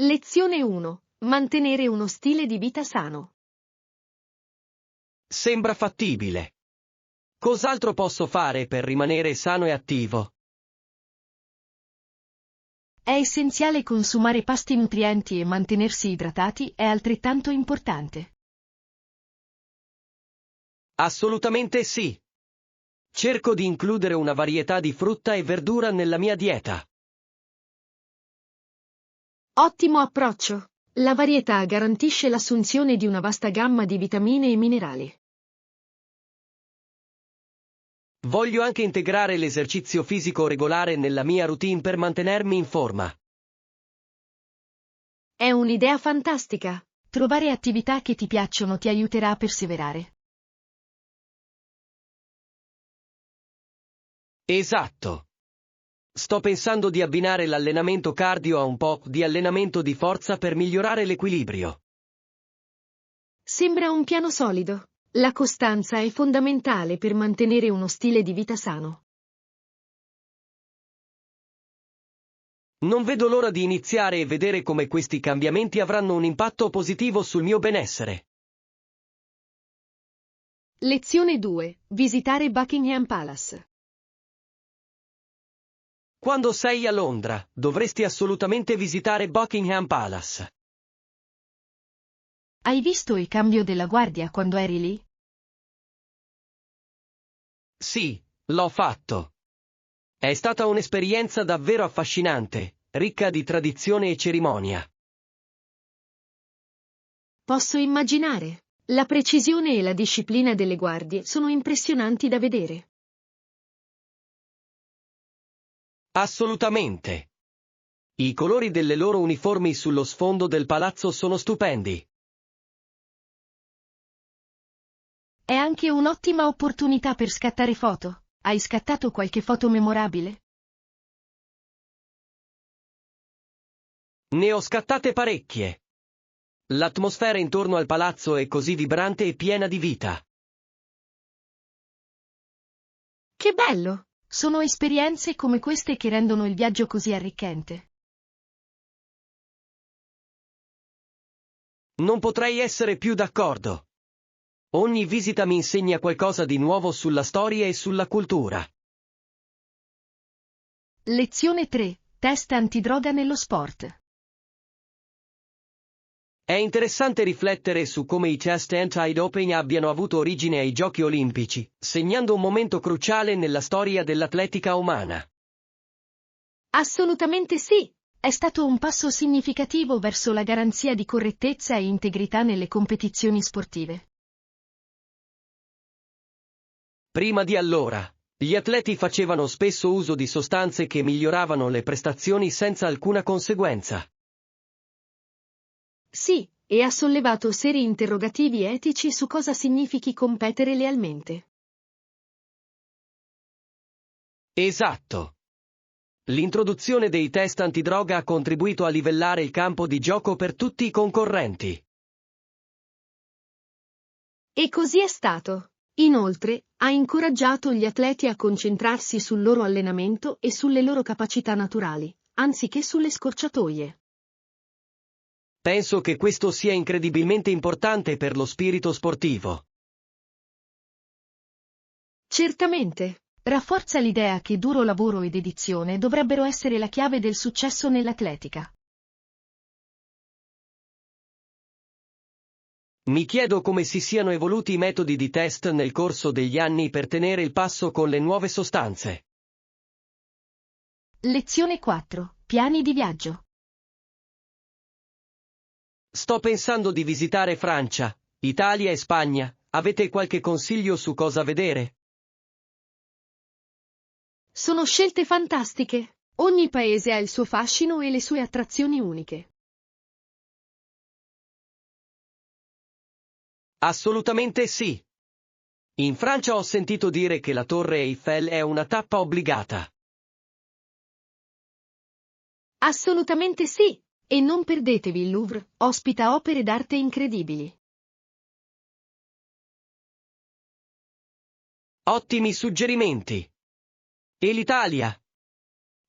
Lezione 1. Mantenere uno stile di vita sano. Sembra fattibile. Cos'altro posso fare per rimanere sano e attivo? È essenziale consumare pasti nutrienti e mantenersi idratati è altrettanto importante. Assolutamente sì. Cerco di includere una varietà di frutta e verdura nella mia dieta. Ottimo approccio. La varietà garantisce l'assunzione di una vasta gamma di vitamine e minerali. Voglio anche integrare l'esercizio fisico regolare nella mia routine per mantenermi in forma. È un'idea fantastica. Trovare attività che ti piacciono ti aiuterà a perseverare. Esatto. Sto pensando di abbinare l'allenamento cardio a un po' di allenamento di forza per migliorare l'equilibrio. Sembra un piano solido. La costanza è fondamentale per mantenere uno stile di vita sano. Non vedo l'ora di iniziare e vedere come questi cambiamenti avranno un impatto positivo sul mio benessere. Lezione 2. Visitare Buckingham Palace. Quando sei a Londra, dovresti assolutamente visitare Buckingham Palace. Hai visto il cambio della guardia quando eri lì? Sì, l'ho fatto. È stata un'esperienza davvero affascinante, ricca di tradizione e cerimonia. Posso immaginare. La precisione e la disciplina delle guardie sono impressionanti da vedere. Assolutamente. I colori delle loro uniformi sullo sfondo del palazzo sono stupendi. È anche un'ottima opportunità per scattare foto. Hai scattato qualche foto memorabile? Ne ho scattate parecchie. L'atmosfera intorno al palazzo è così vibrante e piena di vita. Che bello! Sono esperienze come queste che rendono il viaggio così arricchente. Non potrei essere più d'accordo. Ogni visita mi insegna qualcosa di nuovo sulla storia e sulla cultura. Lezione 3. Test antidroga nello sport. È interessante riflettere su come i test anti-doping abbiano avuto origine ai Giochi Olimpici, segnando un momento cruciale nella storia dell'atletica umana. Assolutamente sì! È stato un passo significativo verso la garanzia di correttezza e integrità nelle competizioni sportive. Prima di allora, gli atleti facevano spesso uso di sostanze che miglioravano le prestazioni senza alcuna conseguenza. Sì, e ha sollevato seri interrogativi etici su cosa significhi competere lealmente. Esatto. L'introduzione dei test antidroga ha contribuito a livellare il campo di gioco per tutti i concorrenti. E così è stato. Inoltre, ha incoraggiato gli atleti a concentrarsi sul loro allenamento e sulle loro capacità naturali, anziché sulle scorciatoie. Penso che questo sia incredibilmente importante per lo spirito sportivo. Certamente. Rafforza l'idea che duro lavoro e dedizione dovrebbero essere la chiave del successo nell'atletica. Mi chiedo come si siano evoluti i metodi di test nel corso degli anni per tenere il passo con le nuove sostanze. Lezione 4. Piani di viaggio. Sto pensando di visitare Francia, Italia e Spagna. Avete qualche consiglio su cosa vedere? Sono scelte fantastiche. Ogni paese ha il suo fascino e le sue attrazioni uniche. Assolutamente sì. In Francia ho sentito dire che la Torre Eiffel è una tappa obbligata. Assolutamente sì. E non perdetevi il Louvre, ospita opere d'arte incredibili. Ottimi suggerimenti. E l'Italia?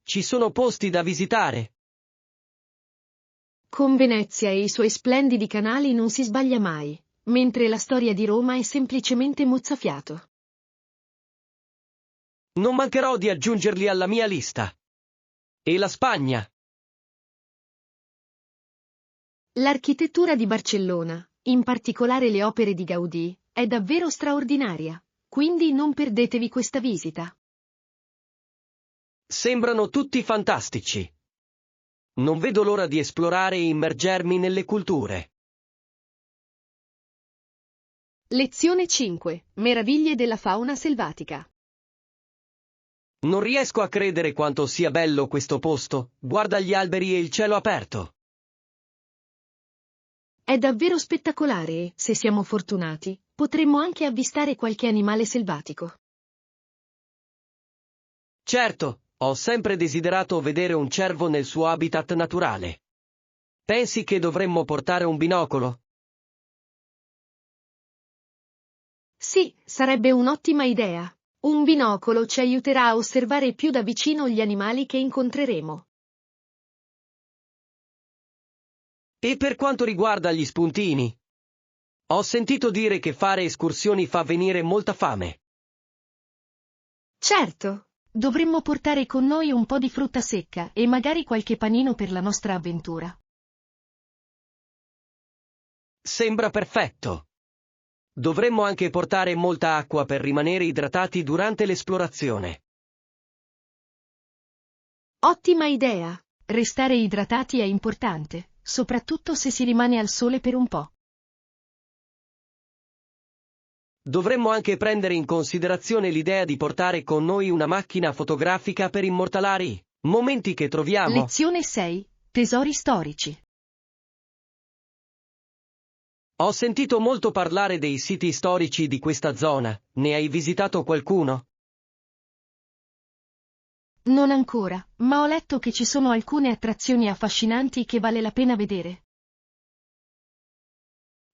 Ci sono posti da visitare? Con Venezia e i suoi splendidi canali non si sbaglia mai, mentre la storia di Roma è semplicemente mozzafiato. Non mancherò di aggiungerli alla mia lista. E la Spagna? L'architettura di Barcellona, in particolare le opere di Gaudì, è davvero straordinaria, quindi non perdetevi questa visita. Sembrano tutti fantastici. Non vedo l'ora di esplorare e immergermi nelle culture. Lezione 5. Meraviglie della fauna selvatica. Non riesco a credere quanto sia bello questo posto, guarda gli alberi e il cielo aperto. È davvero spettacolare e, se siamo fortunati, potremmo anche avvistare qualche animale selvatico. Certo, ho sempre desiderato vedere un cervo nel suo habitat naturale. Pensi che dovremmo portare un binocolo? Sì, sarebbe un'ottima idea. Un binocolo ci aiuterà a osservare più da vicino gli animali che incontreremo. E per quanto riguarda gli spuntini? Ho sentito dire che fare escursioni fa venire molta fame. Certo, dovremmo portare con noi un po' di frutta secca e magari qualche panino per la nostra avventura. Sembra perfetto. Dovremmo anche portare molta acqua per rimanere idratati durante l'esplorazione. Ottima idea! Restare idratati è importante, soprattutto se si rimane al sole per un po'. Dovremmo anche prendere in considerazione l'idea di portare con noi una macchina fotografica per immortalare i momenti che troviamo. Lezione 6. Tesori storici. Ho sentito molto parlare dei siti storici di questa zona, ne hai visitato qualcuno? Non ancora, ma ho letto che ci sono alcune attrazioni affascinanti che vale la pena vedere.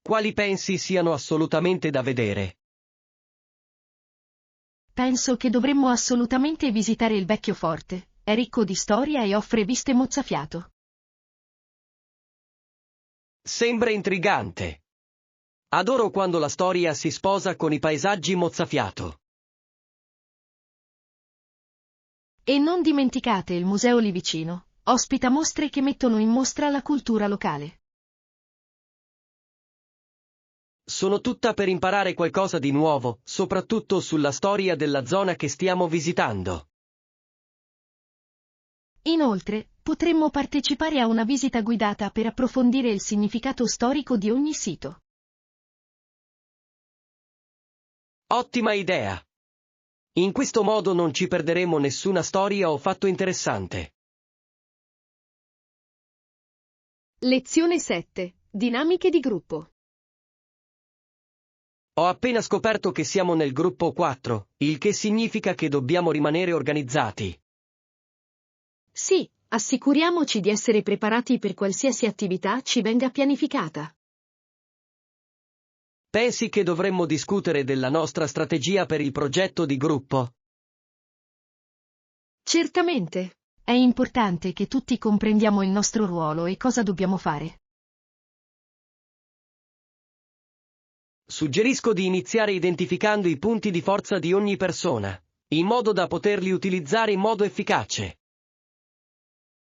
Quali pensi siano assolutamente da vedere? Penso che dovremmo assolutamente visitare il vecchio forte, è ricco di storia e offre viste mozzafiato. Sembra intrigante. Adoro quando la storia si sposa con i paesaggi mozzafiato. E non dimenticate il museo lì vicino, ospita mostre che mettono in mostra la cultura locale. Sono tutta per imparare qualcosa di nuovo, soprattutto sulla storia della zona che stiamo visitando. Inoltre, potremmo partecipare a una visita guidata per approfondire il significato storico di ogni sito. Ottima idea! In questo modo non ci perderemo nessuna storia o fatto interessante. Lezione 7. Dinamiche di gruppo. Ho appena scoperto che siamo nel gruppo 4, il che significa che dobbiamo rimanere organizzati. Sì, assicuriamoci di essere preparati per qualsiasi attività ci venga pianificata. Pensi che dovremmo discutere della nostra strategia per il progetto di gruppo? Certamente. È importante che tutti comprendiamo il nostro ruolo e cosa dobbiamo fare. Suggerisco di iniziare identificando i punti di forza di ogni persona, in modo da poterli utilizzare in modo efficace.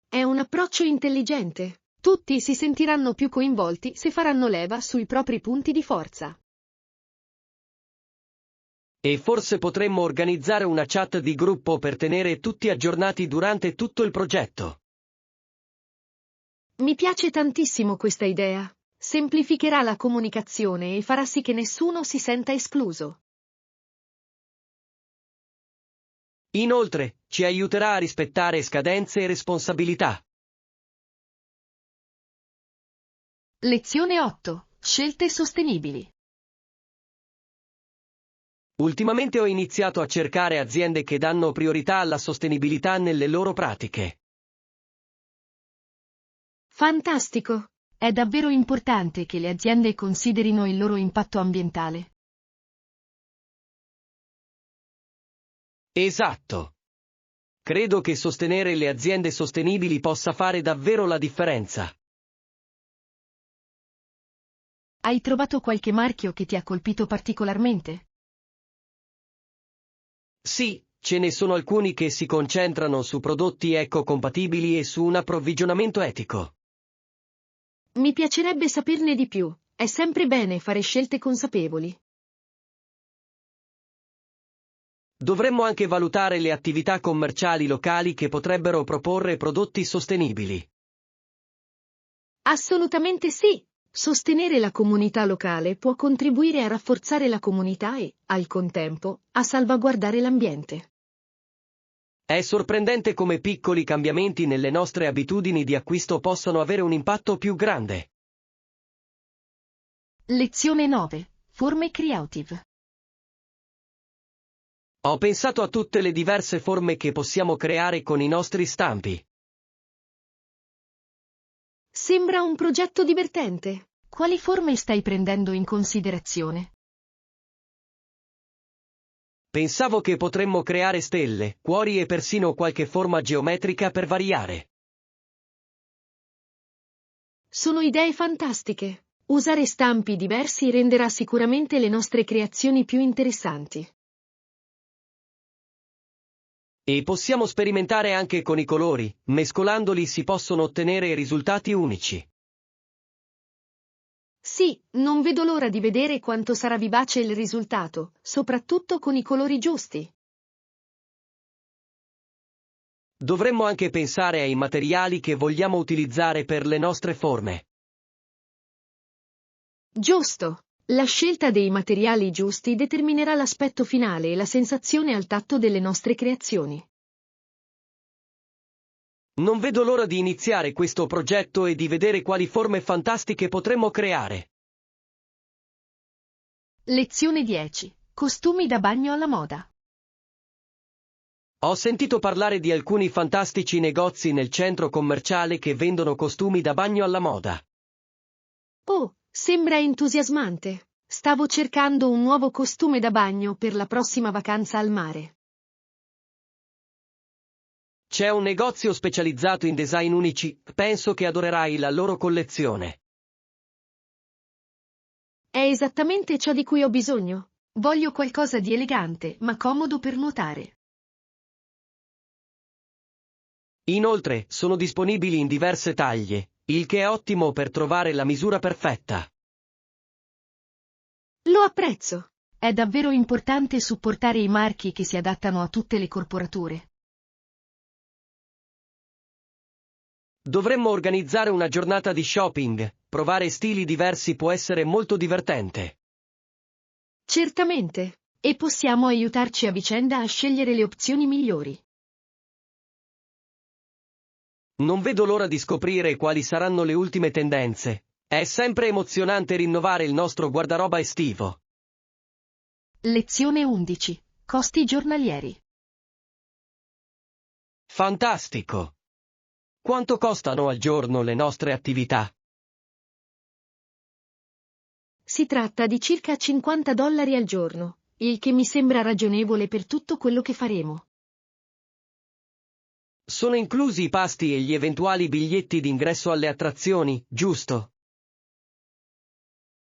È un approccio intelligente. Tutti si sentiranno più coinvolti se faranno leva sui propri punti di forza. E forse potremmo organizzare una chat di gruppo per tenere tutti aggiornati durante tutto il progetto. Mi piace tantissimo questa idea. Semplificherà la comunicazione e farà sì che nessuno si senta escluso. Inoltre, ci aiuterà a rispettare scadenze e responsabilità. Lezione 8. Scelte sostenibili. Ultimamente ho iniziato a cercare aziende che danno priorità alla sostenibilità nelle loro pratiche. Fantastico! È davvero importante che le aziende considerino il loro impatto ambientale. Esatto. Credo che sostenere le aziende sostenibili possa fare davvero la differenza. Hai trovato qualche marchio che ti ha colpito particolarmente? Sì, ce ne sono alcuni che si concentrano su prodotti ecocompatibili e su un approvvigionamento etico. Mi piacerebbe saperne di più. È sempre bene fare scelte consapevoli. Dovremmo anche valutare le attività commerciali locali che potrebbero proporre prodotti sostenibili. Assolutamente sì. Sostenere la comunità locale può contribuire a rafforzare la comunità e, al contempo, a salvaguardare l'ambiente. È sorprendente come piccoli cambiamenti nelle nostre abitudini di acquisto possano avere un impatto più grande. Lezione 9. Forme creative. Ho pensato a tutte le diverse forme che possiamo creare con i nostri stampi. Sembra un progetto divertente. Quali forme stai prendendo in considerazione? Pensavo che potremmo creare stelle, cuori e persino qualche forma geometrica per variare. Sono idee fantastiche. Usare stampi diversi renderà sicuramente le nostre creazioni più interessanti. E possiamo sperimentare anche con i colori, mescolandoli si possono ottenere risultati unici. Sì, non vedo l'ora di vedere quanto sarà vivace il risultato, soprattutto con i colori giusti. Dovremmo anche pensare ai materiali che vogliamo utilizzare per le nostre forme. Giusto. La scelta dei materiali giusti determinerà l'aspetto finale e la sensazione al tatto delle nostre creazioni. Non vedo l'ora di iniziare questo progetto e di vedere quali forme fantastiche potremmo creare. Lezione 10. Costumi da bagno alla moda. Ho sentito parlare di alcuni fantastici negozi nel centro commerciale che vendono costumi da bagno alla moda. Oh, sembra entusiasmante. Stavo cercando un nuovo costume da bagno per la prossima vacanza al mare. C'è un negozio specializzato in design unici, penso che adorerai la loro collezione. È esattamente ciò di cui ho bisogno. Voglio qualcosa di elegante, ma comodo per nuotare. Inoltre, sono disponibili in diverse taglie, il che è ottimo per trovare la misura perfetta. Lo apprezzo. È davvero importante supportare i marchi che si adattano a tutte le corporature. Dovremmo organizzare una giornata di shopping, provare stili diversi può essere molto divertente. Certamente. E possiamo aiutarci a vicenda a scegliere le opzioni migliori. Non vedo l'ora di scoprire quali saranno le ultime tendenze. È sempre emozionante rinnovare il nostro guardaroba estivo. Lezione 11. Costi giornalieri. Fantastico! Quanto costano al giorno le nostre attività? Si tratta di circa $50 al giorno, il che mi sembra ragionevole per tutto quello che faremo. Sono inclusi i pasti e gli eventuali biglietti d'ingresso alle attrazioni, giusto?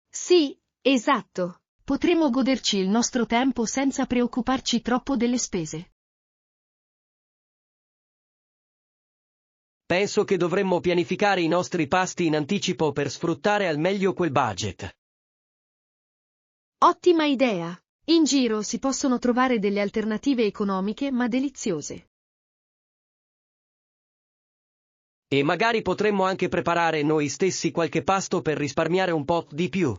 Sì, esatto. Potremo goderci il nostro tempo senza preoccuparci troppo delle spese. Penso che dovremmo pianificare i nostri pasti in anticipo per sfruttare al meglio quel budget. Ottima idea! In giro si possono trovare delle alternative economiche ma deliziose. E magari potremmo anche preparare noi stessi qualche pasto per risparmiare un po' di più.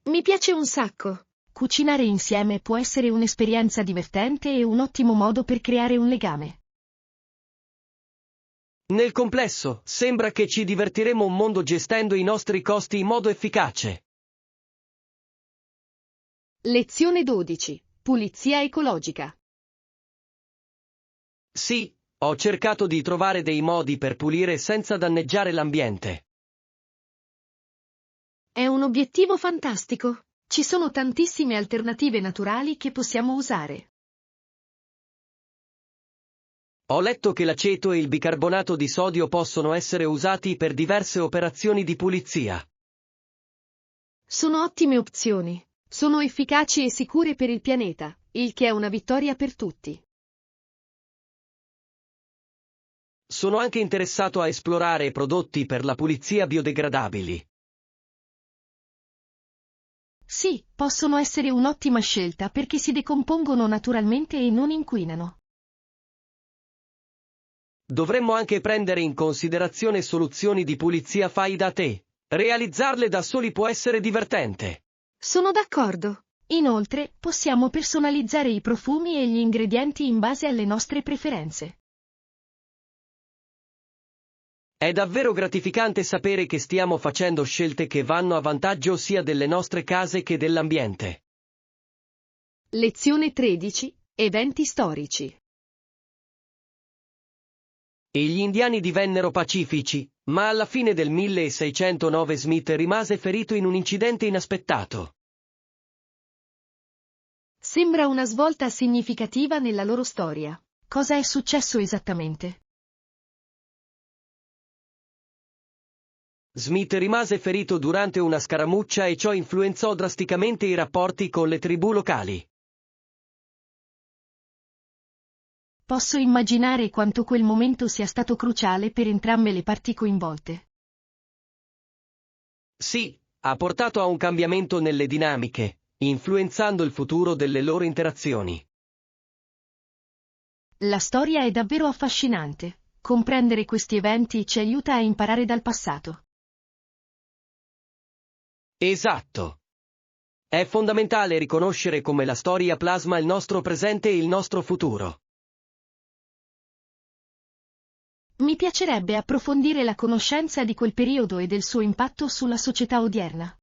Mi piace un sacco. Cucinare insieme può essere un'esperienza divertente e un ottimo modo per creare un legame. Nel complesso, sembra che ci divertiremo un mondo gestendo i nostri costi in modo efficace. Lezione 12. Pulizia ecologica. Sì, ho cercato di trovare dei modi per pulire senza danneggiare l'ambiente. È un obiettivo fantastico. Ci sono tantissime alternative naturali che possiamo usare. Ho letto che l'aceto e il bicarbonato di sodio possono essere usati per diverse operazioni di pulizia. Sono ottime opzioni. Sono efficaci e sicure per il pianeta, il che è una vittoria per tutti. Sono anche interessato a esplorare prodotti per la pulizia biodegradabili. Sì, possono essere un'ottima scelta perché si decompongono naturalmente e non inquinano. Dovremmo anche prendere in considerazione soluzioni di pulizia fai da te. Realizzarle da soli può essere divertente. Sono d'accordo. Inoltre, possiamo personalizzare i profumi e gli ingredienti in base alle nostre preferenze. È davvero gratificante sapere che stiamo facendo scelte che vanno a vantaggio sia delle nostre case che dell'ambiente. Lezione 13. Eventi storici. E gli indiani divennero pacifici, ma alla fine del 1609 Smith rimase ferito in un incidente inaspettato. Sembra una svolta significativa nella loro storia. Cosa è successo esattamente? Smith rimase ferito durante una scaramuccia e ciò influenzò drasticamente i rapporti con le tribù locali. Posso immaginare quanto quel momento sia stato cruciale per entrambe le parti coinvolte. Sì, ha portato a un cambiamento nelle dinamiche, influenzando il futuro delle loro interazioni. La storia è davvero affascinante. Comprendere questi eventi ci aiuta a imparare dal passato. Esatto. È fondamentale riconoscere come la storia plasma il nostro presente e il nostro futuro. Mi piacerebbe approfondire la conoscenza di quel periodo e del suo impatto sulla società odierna.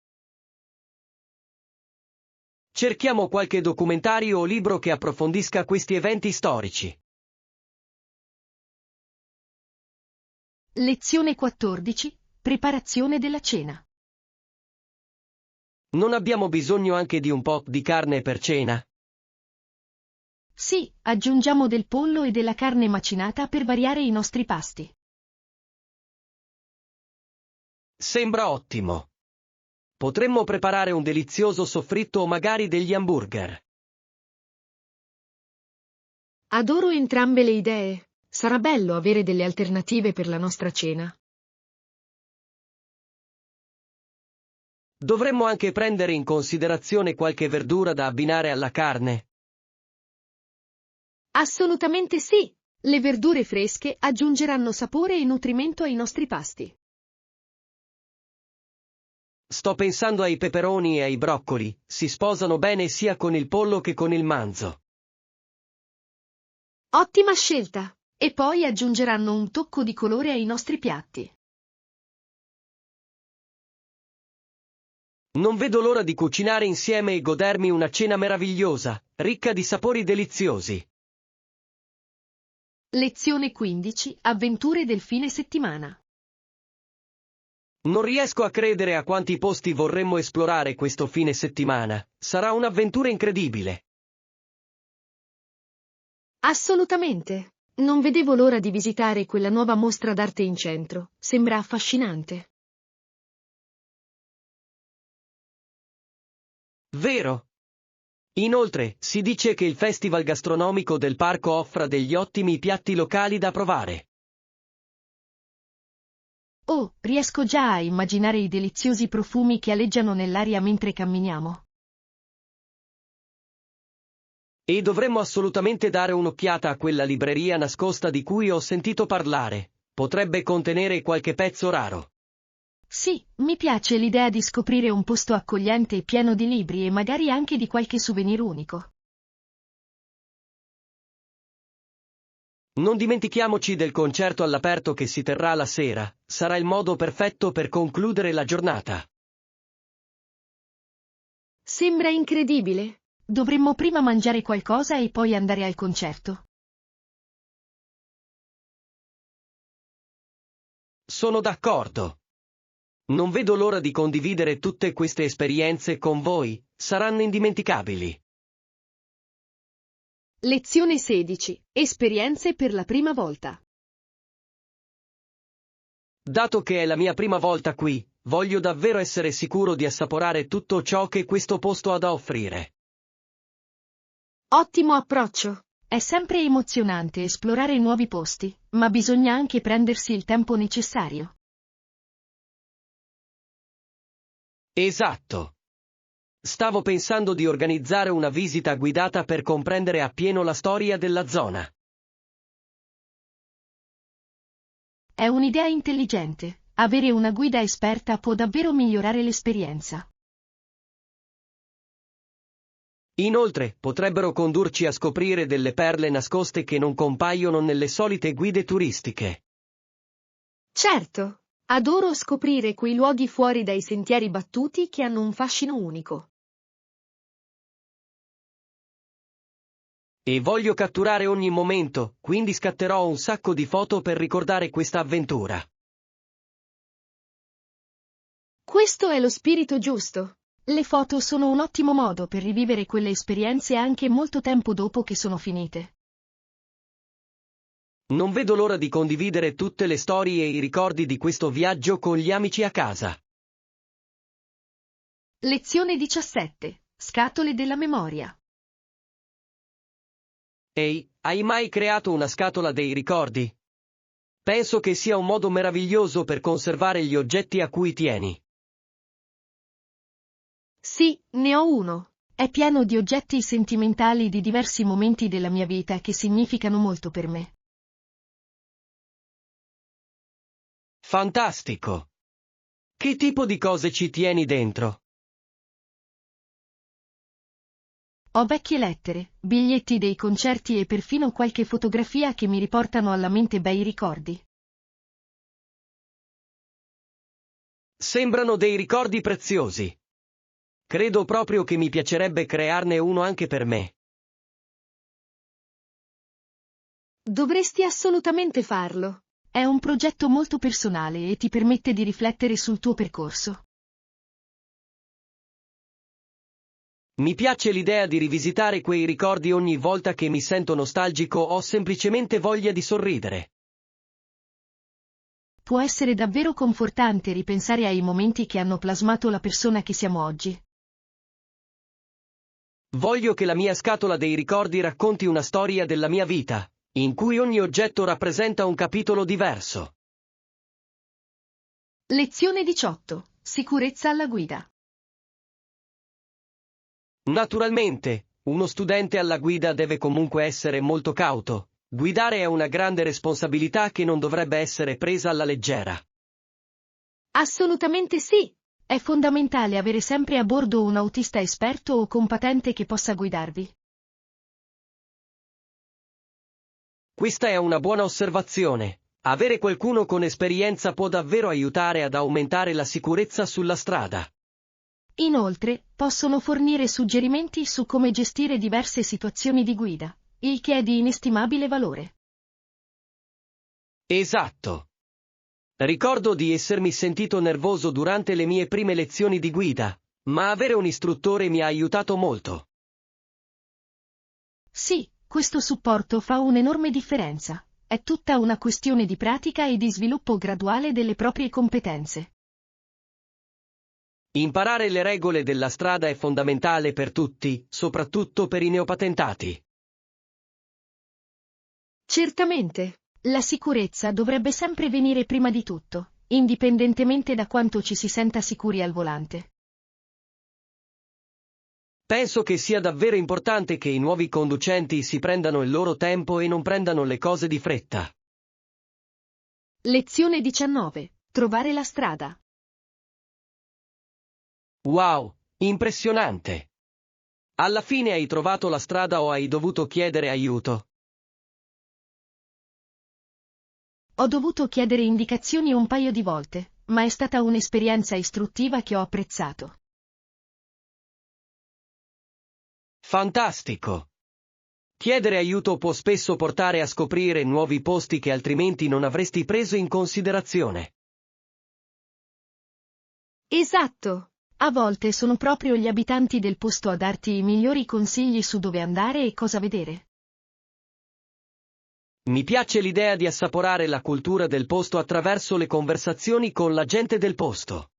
Cerchiamo qualche documentario o libro che approfondisca questi eventi storici. Lezione 14. Preparazione della cena. Non abbiamo bisogno anche di un po' di carne per cena? Sì, aggiungiamo del pollo e della carne macinata per variare i nostri pasti. Sembra ottimo. Potremmo preparare un delizioso soffritto o magari degli hamburger. Adoro entrambe le idee. Sarà bello avere delle alternative per la nostra cena. Dovremmo anche prendere in considerazione qualche verdura da abbinare alla carne. Assolutamente sì. Le verdure fresche aggiungeranno sapore e nutrimento ai nostri pasti. Sto pensando ai peperoni e ai broccoli, si sposano bene sia con il pollo che con il manzo. Ottima scelta! E poi aggiungeranno un tocco di colore ai nostri piatti. Non vedo l'ora di cucinare insieme e godermi una cena meravigliosa, ricca di sapori deliziosi. Lezione 15. Avventure del fine settimana. Non riesco a credere a quanti posti vorremmo esplorare questo fine settimana. Sarà un'avventura incredibile. Assolutamente! Non vedevo l'ora di visitare quella nuova mostra d'arte in centro. Sembra affascinante. Vero? Inoltre, si dice che il festival gastronomico del parco offra degli ottimi piatti locali da provare. Oh, riesco già a immaginare i deliziosi profumi che aleggiano nell'aria mentre camminiamo. E dovremmo assolutamente dare un'occhiata a quella libreria nascosta di cui ho sentito parlare. Potrebbe contenere qualche pezzo raro. Sì, mi piace l'idea di scoprire un posto accogliente e pieno di libri e magari anche di qualche souvenir unico. Non dimentichiamoci del concerto all'aperto che si terrà la sera, sarà il modo perfetto per concludere la giornata. Sembra incredibile. Dovremmo prima mangiare qualcosa e poi andare al concerto. Sono d'accordo. Non vedo l'ora di condividere tutte queste esperienze con voi, saranno indimenticabili. Lezione 16. Esperienze per la prima volta. Dato che è la mia prima volta qui, voglio davvero essere sicuro di assaporare tutto ciò che questo posto ha da offrire. Ottimo approccio. È sempre emozionante esplorare nuovi posti, ma bisogna anche prendersi il tempo necessario. Esatto. Stavo pensando di organizzare una visita guidata per comprendere appieno la storia della zona. È un'idea intelligente. Avere una guida esperta può davvero migliorare l'esperienza. Inoltre, potrebbero condurci a scoprire delle perle nascoste che non compaiono nelle solite guide turistiche. Certo, adoro scoprire quei luoghi fuori dai sentieri battuti che hanno un fascino unico. E voglio catturare ogni momento, quindi scatterò un sacco di foto per ricordare questa avventura. Questo è lo spirito giusto. Le foto sono un ottimo modo per rivivere quelle esperienze anche molto tempo dopo che sono finite. Non vedo l'ora di condividere tutte le storie e i ricordi di questo viaggio con gli amici a casa. Lezione 17. Scatole della memoria. Ehi, hai mai creato una scatola dei ricordi? Penso che sia un modo meraviglioso per conservare gli oggetti a cui tieni. Sì, ne ho uno. È pieno di oggetti sentimentali di diversi momenti della mia vita che significano molto per me. Fantastico! Che tipo di cose ci tieni dentro? Ho vecchie lettere, biglietti dei concerti e perfino qualche fotografia che mi riportano alla mente bei ricordi. Sembrano dei ricordi preziosi. Credo proprio che mi piacerebbe crearne uno anche per me. Dovresti assolutamente farlo. È un progetto molto personale e ti permette di riflettere sul tuo percorso. Mi piace l'idea di rivisitare quei ricordi ogni volta che mi sento nostalgico o semplicemente voglia di sorridere. Può essere davvero confortante ripensare ai momenti che hanno plasmato la persona che siamo oggi. Voglio che la mia scatola dei ricordi racconti una storia della mia vita, in cui ogni oggetto rappresenta un capitolo diverso. Lezione 18. Sicurezza alla guida. Naturalmente, uno studente alla guida deve comunque essere molto cauto. Guidare è una grande responsabilità che non dovrebbe essere presa alla leggera. Assolutamente sì. È fondamentale avere sempre a bordo un autista esperto o competente che possa guidarvi. Questa è una buona osservazione. Avere qualcuno con esperienza può davvero aiutare ad aumentare la sicurezza sulla strada. Inoltre, possono fornire suggerimenti su come gestire diverse situazioni di guida, il che è di inestimabile valore. Esatto. Ricordo di essermi sentito nervoso durante le mie prime lezioni di guida, ma avere un istruttore mi ha aiutato molto. Sì, questo supporto fa un'enorme differenza. È tutta una questione di pratica e di sviluppo graduale delle proprie competenze. Imparare le regole della strada è fondamentale per tutti, soprattutto per i neopatentati. Certamente. La sicurezza dovrebbe sempre venire prima di tutto, indipendentemente da quanto ci si senta sicuri al volante. Penso che sia davvero importante che i nuovi conducenti si prendano il loro tempo e non prendano le cose di fretta. Lezione 19. Trovare la strada. Wow, impressionante! Alla fine hai trovato la strada o hai dovuto chiedere aiuto? Ho dovuto chiedere indicazioni un paio di volte, ma è stata un'esperienza istruttiva che ho apprezzato. Fantastico! Chiedere aiuto può spesso portare a scoprire nuovi posti che altrimenti non avresti preso in considerazione. Esatto! A volte sono proprio gli abitanti del posto a darti i migliori consigli su dove andare e cosa vedere. Mi piace l'idea di assaporare la cultura del posto attraverso le conversazioni con la gente del posto.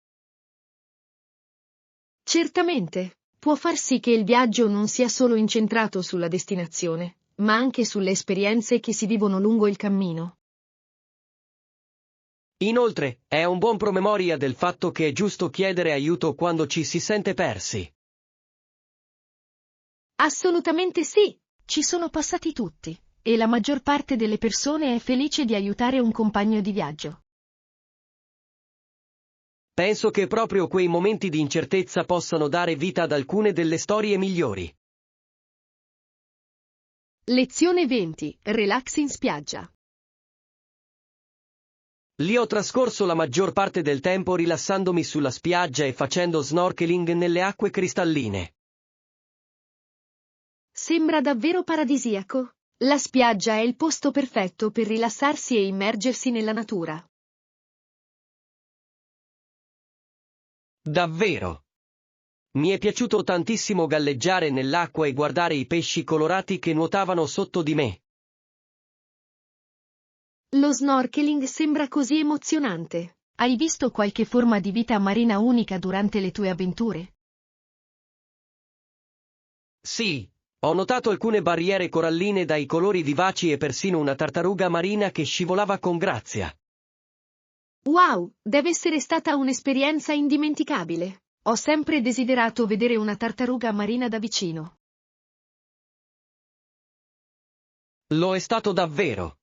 Certamente, può far sì che il viaggio non sia solo incentrato sulla destinazione, ma anche sulle esperienze che si vivono lungo il cammino. Inoltre, è un buon promemoria del fatto che è giusto chiedere aiuto quando ci si sente persi. Assolutamente sì, ci sono passati tutti, e la maggior parte delle persone è felice di aiutare un compagno di viaggio. Penso che proprio quei momenti di incertezza possano dare vita ad alcune delle storie migliori. Lezione 20. Relax in spiaggia. Lì ho trascorso la maggior parte del tempo rilassandomi sulla spiaggia e facendo snorkeling nelle acque cristalline. Sembra davvero paradisiaco. La spiaggia è il posto perfetto per rilassarsi e immergersi nella natura. Davvero. Mi è piaciuto tantissimo galleggiare nell'acqua e guardare i pesci colorati che nuotavano sotto di me. Lo snorkeling sembra così emozionante. Hai visto qualche forma di vita marina unica durante le tue avventure? Sì, ho notato alcune barriere coralline dai colori vivaci e persino una tartaruga marina che scivolava con grazia. Wow, deve essere stata un'esperienza indimenticabile. Ho sempre desiderato vedere una tartaruga marina da vicino. Lo è stato davvero.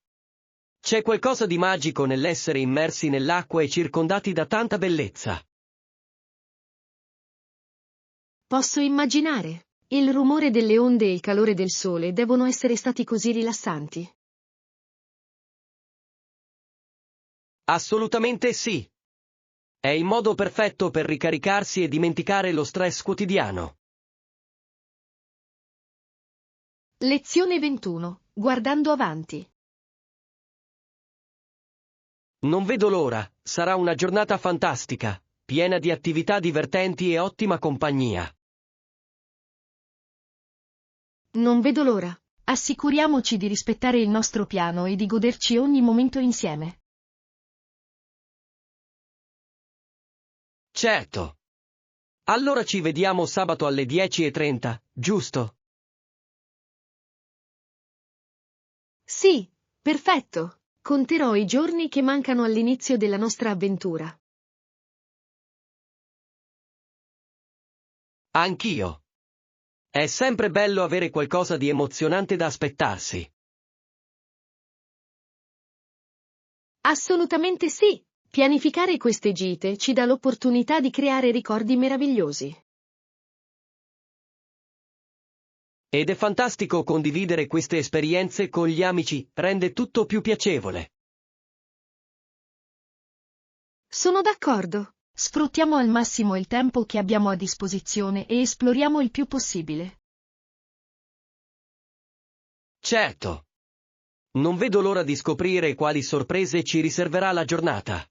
C'è qualcosa di magico nell'essere immersi nell'acqua e circondati da tanta bellezza. Posso immaginare. Il rumore delle onde e il calore del sole devono essere stati così rilassanti. Assolutamente sì. È il modo perfetto per ricaricarsi e dimenticare lo stress quotidiano. Lezione 21. Guardando avanti. Non vedo l'ora, sarà una giornata fantastica, piena di attività divertenti e ottima compagnia. Non vedo l'ora. Assicuriamoci di rispettare il nostro piano e di goderci ogni momento insieme. Certo. Allora ci vediamo sabato alle 10:30, giusto? Sì, perfetto. Conterò i giorni che mancano all'inizio della nostra avventura. Anch'io. È sempre bello avere qualcosa di emozionante da aspettarsi. Assolutamente sì. Pianificare queste gite ci dà l'opportunità di creare ricordi meravigliosi. Ed è fantastico condividere queste esperienze con gli amici, rende tutto più piacevole. Sono d'accordo. Sfruttiamo al massimo il tempo che abbiamo a disposizione e esploriamo il più possibile. Certo. Non vedo l'ora di scoprire quali sorprese ci riserverà la giornata.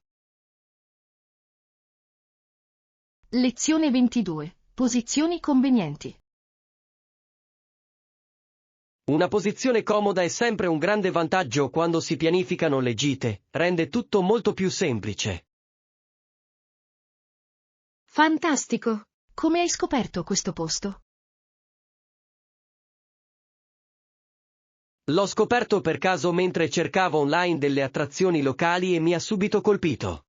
Lezione 22. Posizioni convenienti. Una posizione comoda è sempre un grande vantaggio quando si pianificano le gite, rende tutto molto più semplice. Fantastico! Come hai scoperto questo posto? L'ho scoperto per caso mentre cercavo online delle attrazioni locali e mi ha subito colpito.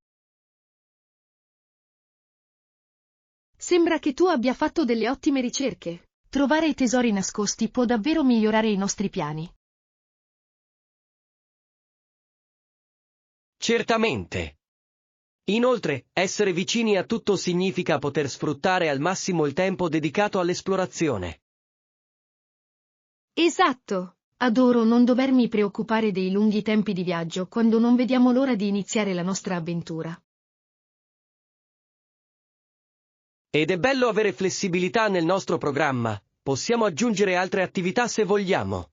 Sembra che tu abbia fatto delle ottime ricerche. Trovare i tesori nascosti può davvero migliorare i nostri piani. Certamente. Inoltre, essere vicini a tutto significa poter sfruttare al massimo il tempo dedicato all'esplorazione. Esatto! Adoro non dovermi preoccupare dei lunghi tempi di viaggio quando non vediamo l'ora di iniziare la nostra avventura. Ed è bello avere flessibilità nel nostro programma, possiamo aggiungere altre attività se vogliamo.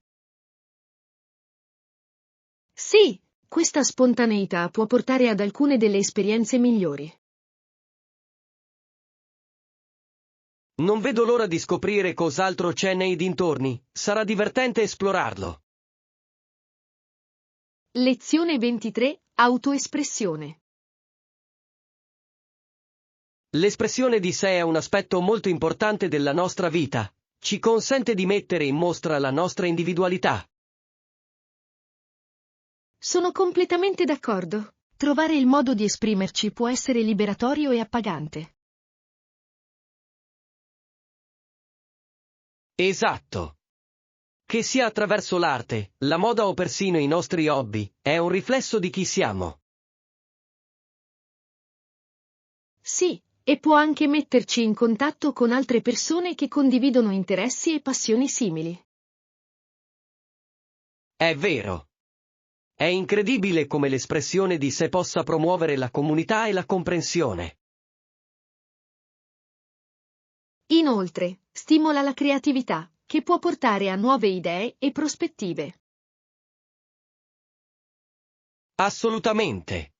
Sì, questa spontaneità può portare ad alcune delle esperienze migliori. Non vedo l'ora di scoprire cos'altro c'è nei dintorni, sarà divertente esplorarlo. Lezione 23. Autoespressione. L'espressione di sé è un aspetto molto importante della nostra vita. Ci consente di mettere in mostra la nostra individualità. Sono completamente d'accordo. Trovare il modo di esprimerci può essere liberatorio e appagante. Esatto. Che sia attraverso l'arte, la moda o persino i nostri hobby, è un riflesso di chi siamo. Sì, e può anche metterci in contatto con altre persone che condividono interessi e passioni simili. È vero. È incredibile come l'espressione di sé possa promuovere la comunità e la comprensione. Inoltre, stimola la creatività, che può portare a nuove idee e prospettive. Assolutamente.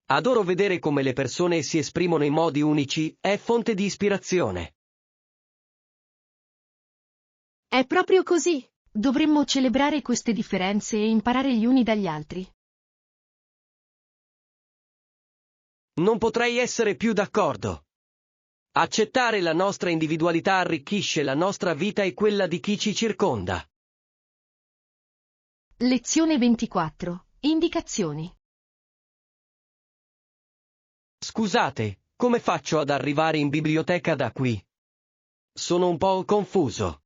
Adoro vedere come le persone si esprimono in modi unici, è fonte di ispirazione. È proprio così. Dovremmo celebrare queste differenze e imparare gli uni dagli altri. Non potrei essere più d'accordo. Accettare la nostra individualità arricchisce la nostra vita e quella di chi ci circonda. Lezione 24. Indicazioni. Scusate, come faccio ad arrivare in biblioteca da qui? Sono un po' confuso.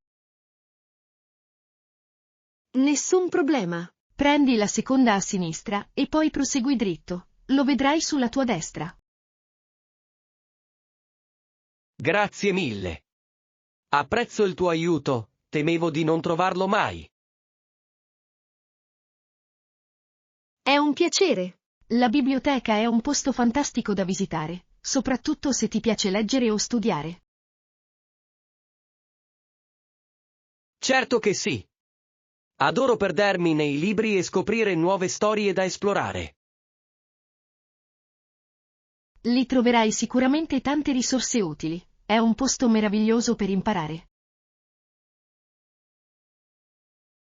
Nessun problema. Prendi la seconda a sinistra e poi prosegui dritto. Lo vedrai sulla tua destra. Grazie mille. Apprezzo il tuo aiuto, temevo di non trovarlo mai. È un piacere. La biblioteca è un posto fantastico da visitare, soprattutto se ti piace leggere o studiare. Certo che sì. Adoro perdermi nei libri e scoprire nuove storie da esplorare. Lì troverai sicuramente tante risorse utili. È un posto meraviglioso per imparare.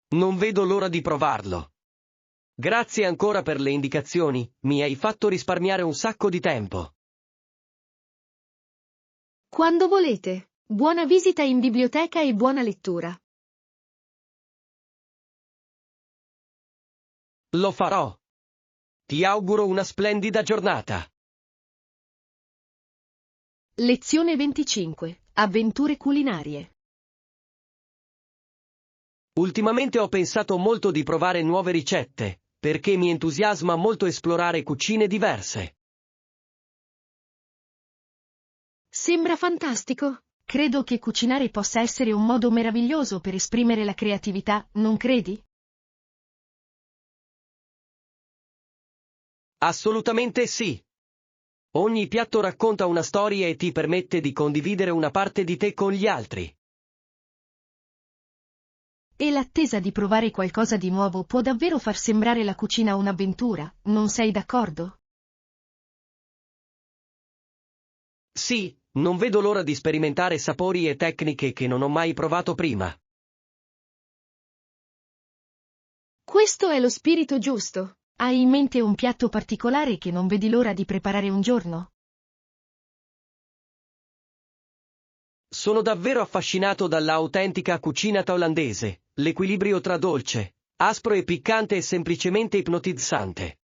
Non vedo l'ora di provarlo. Grazie ancora per le indicazioni, mi hai fatto risparmiare un sacco di tempo. Quando volete. Buona visita in biblioteca e buona lettura. Lo farò. Ti auguro una splendida giornata. Lezione 25. Avventure culinarie. Ultimamente ho pensato molto di provare nuove ricette, perché mi entusiasma molto esplorare cucine diverse. Sembra fantastico. Credo che cucinare possa essere un modo meraviglioso per esprimere la creatività, non credi? Assolutamente sì. Ogni piatto racconta una storia e ti permette di condividere una parte di te con gli altri. E l'attesa di provare qualcosa di nuovo può davvero far sembrare la cucina un'avventura, non sei d'accordo? Sì, non vedo l'ora di sperimentare sapori e tecniche che non ho mai provato prima. Questo è lo spirito giusto. Hai in mente un piatto particolare che non vedi l'ora di preparare un giorno? Sono davvero affascinato dalla autentica cucina thailandese, l'equilibrio tra dolce, aspro e piccante è semplicemente ipnotizzante.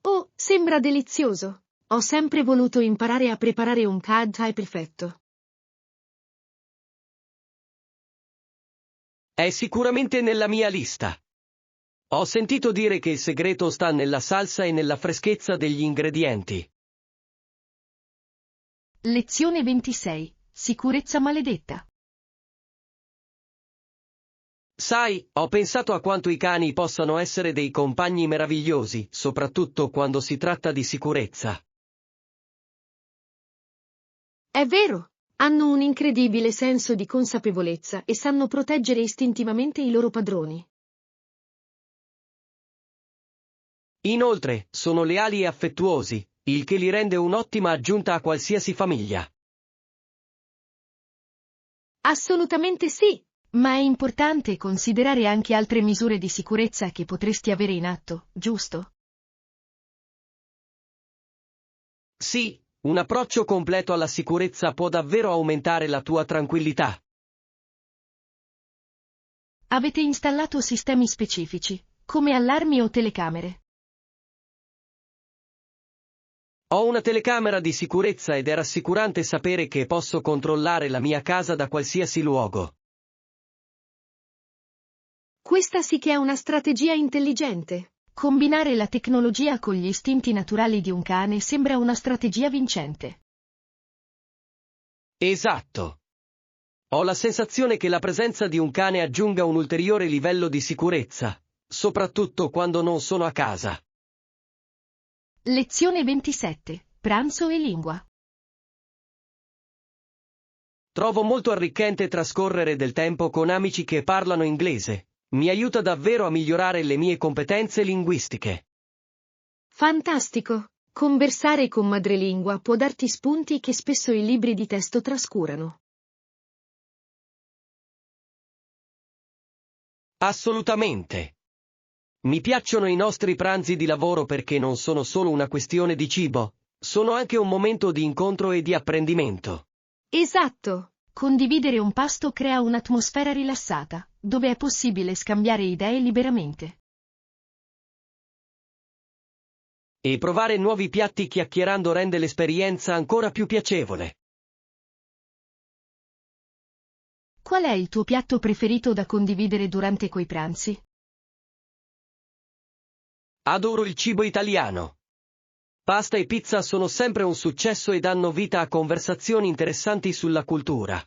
Oh, sembra delizioso. Ho sempre voluto imparare a preparare un pad thai perfetto. È sicuramente nella mia lista. Ho sentito dire che il segreto sta nella salsa e nella freschezza degli ingredienti. Lezione 26. Sicurezza maledetta. Sai, ho pensato a quanto i cani possano essere dei compagni meravigliosi, soprattutto quando si tratta di sicurezza. È vero. Hanno un incredibile senso di consapevolezza e sanno proteggere istintivamente i loro padroni. Inoltre, sono leali e affettuosi, il che li rende un'ottima aggiunta a qualsiasi famiglia. Assolutamente sì. Ma è importante considerare anche altre misure di sicurezza che potresti avere in atto, giusto? Sì, un approccio completo alla sicurezza può davvero aumentare la tua tranquillità. Avete installato sistemi specifici, come allarmi o telecamere? Ho una telecamera di sicurezza ed è rassicurante sapere che posso controllare la mia casa da qualsiasi luogo. Questa sì che è una strategia intelligente. Combinare la tecnologia con gli istinti naturali di un cane sembra una strategia vincente. Esatto. Ho la sensazione che la presenza di un cane aggiunga un ulteriore livello di sicurezza, soprattutto quando non sono a casa. Lezione 27. Pranzo e lingua. Trovo molto arricchente trascorrere del tempo con amici che parlano inglese. Mi aiuta davvero a migliorare le mie competenze linguistiche. Fantastico! Conversare con madrelingua può darti spunti che spesso i libri di testo trascurano. Assolutamente. Mi piacciono i nostri pranzi di lavoro perché non sono solo una questione di cibo, sono anche un momento di incontro e di apprendimento. Esatto! Condividere un pasto crea un'atmosfera rilassata, dove è possibile scambiare idee liberamente. E provare nuovi piatti chiacchierando rende l'esperienza ancora più piacevole. Qual è il tuo piatto preferito da condividere durante quei pranzi? Adoro il cibo italiano. Pasta e pizza sono sempre un successo e danno vita a conversazioni interessanti sulla cultura.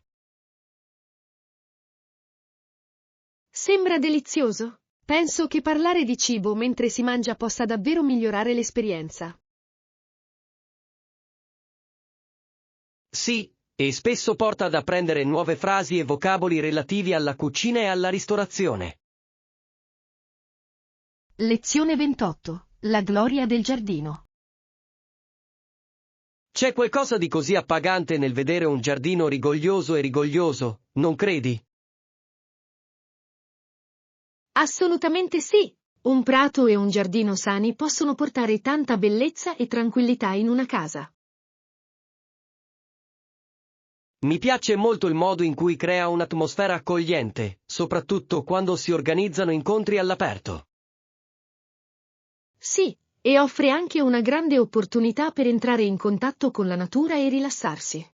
Sembra delizioso. Penso che parlare di cibo mentre si mangia possa davvero migliorare l'esperienza. Sì, e spesso porta ad apprendere nuove frasi e vocaboli relativi alla cucina e alla ristorazione. Lezione 28. La gloria del giardino. C'è qualcosa di così appagante nel vedere un giardino rigoglioso e rigoglioso, non credi? Assolutamente sì. Un prato e un giardino sani possono portare tanta bellezza e tranquillità in una casa. Mi piace molto il modo in cui crea un'atmosfera accogliente, soprattutto quando si organizzano incontri all'aperto. Sì, e offre anche una grande opportunità per entrare in contatto con la natura e rilassarsi.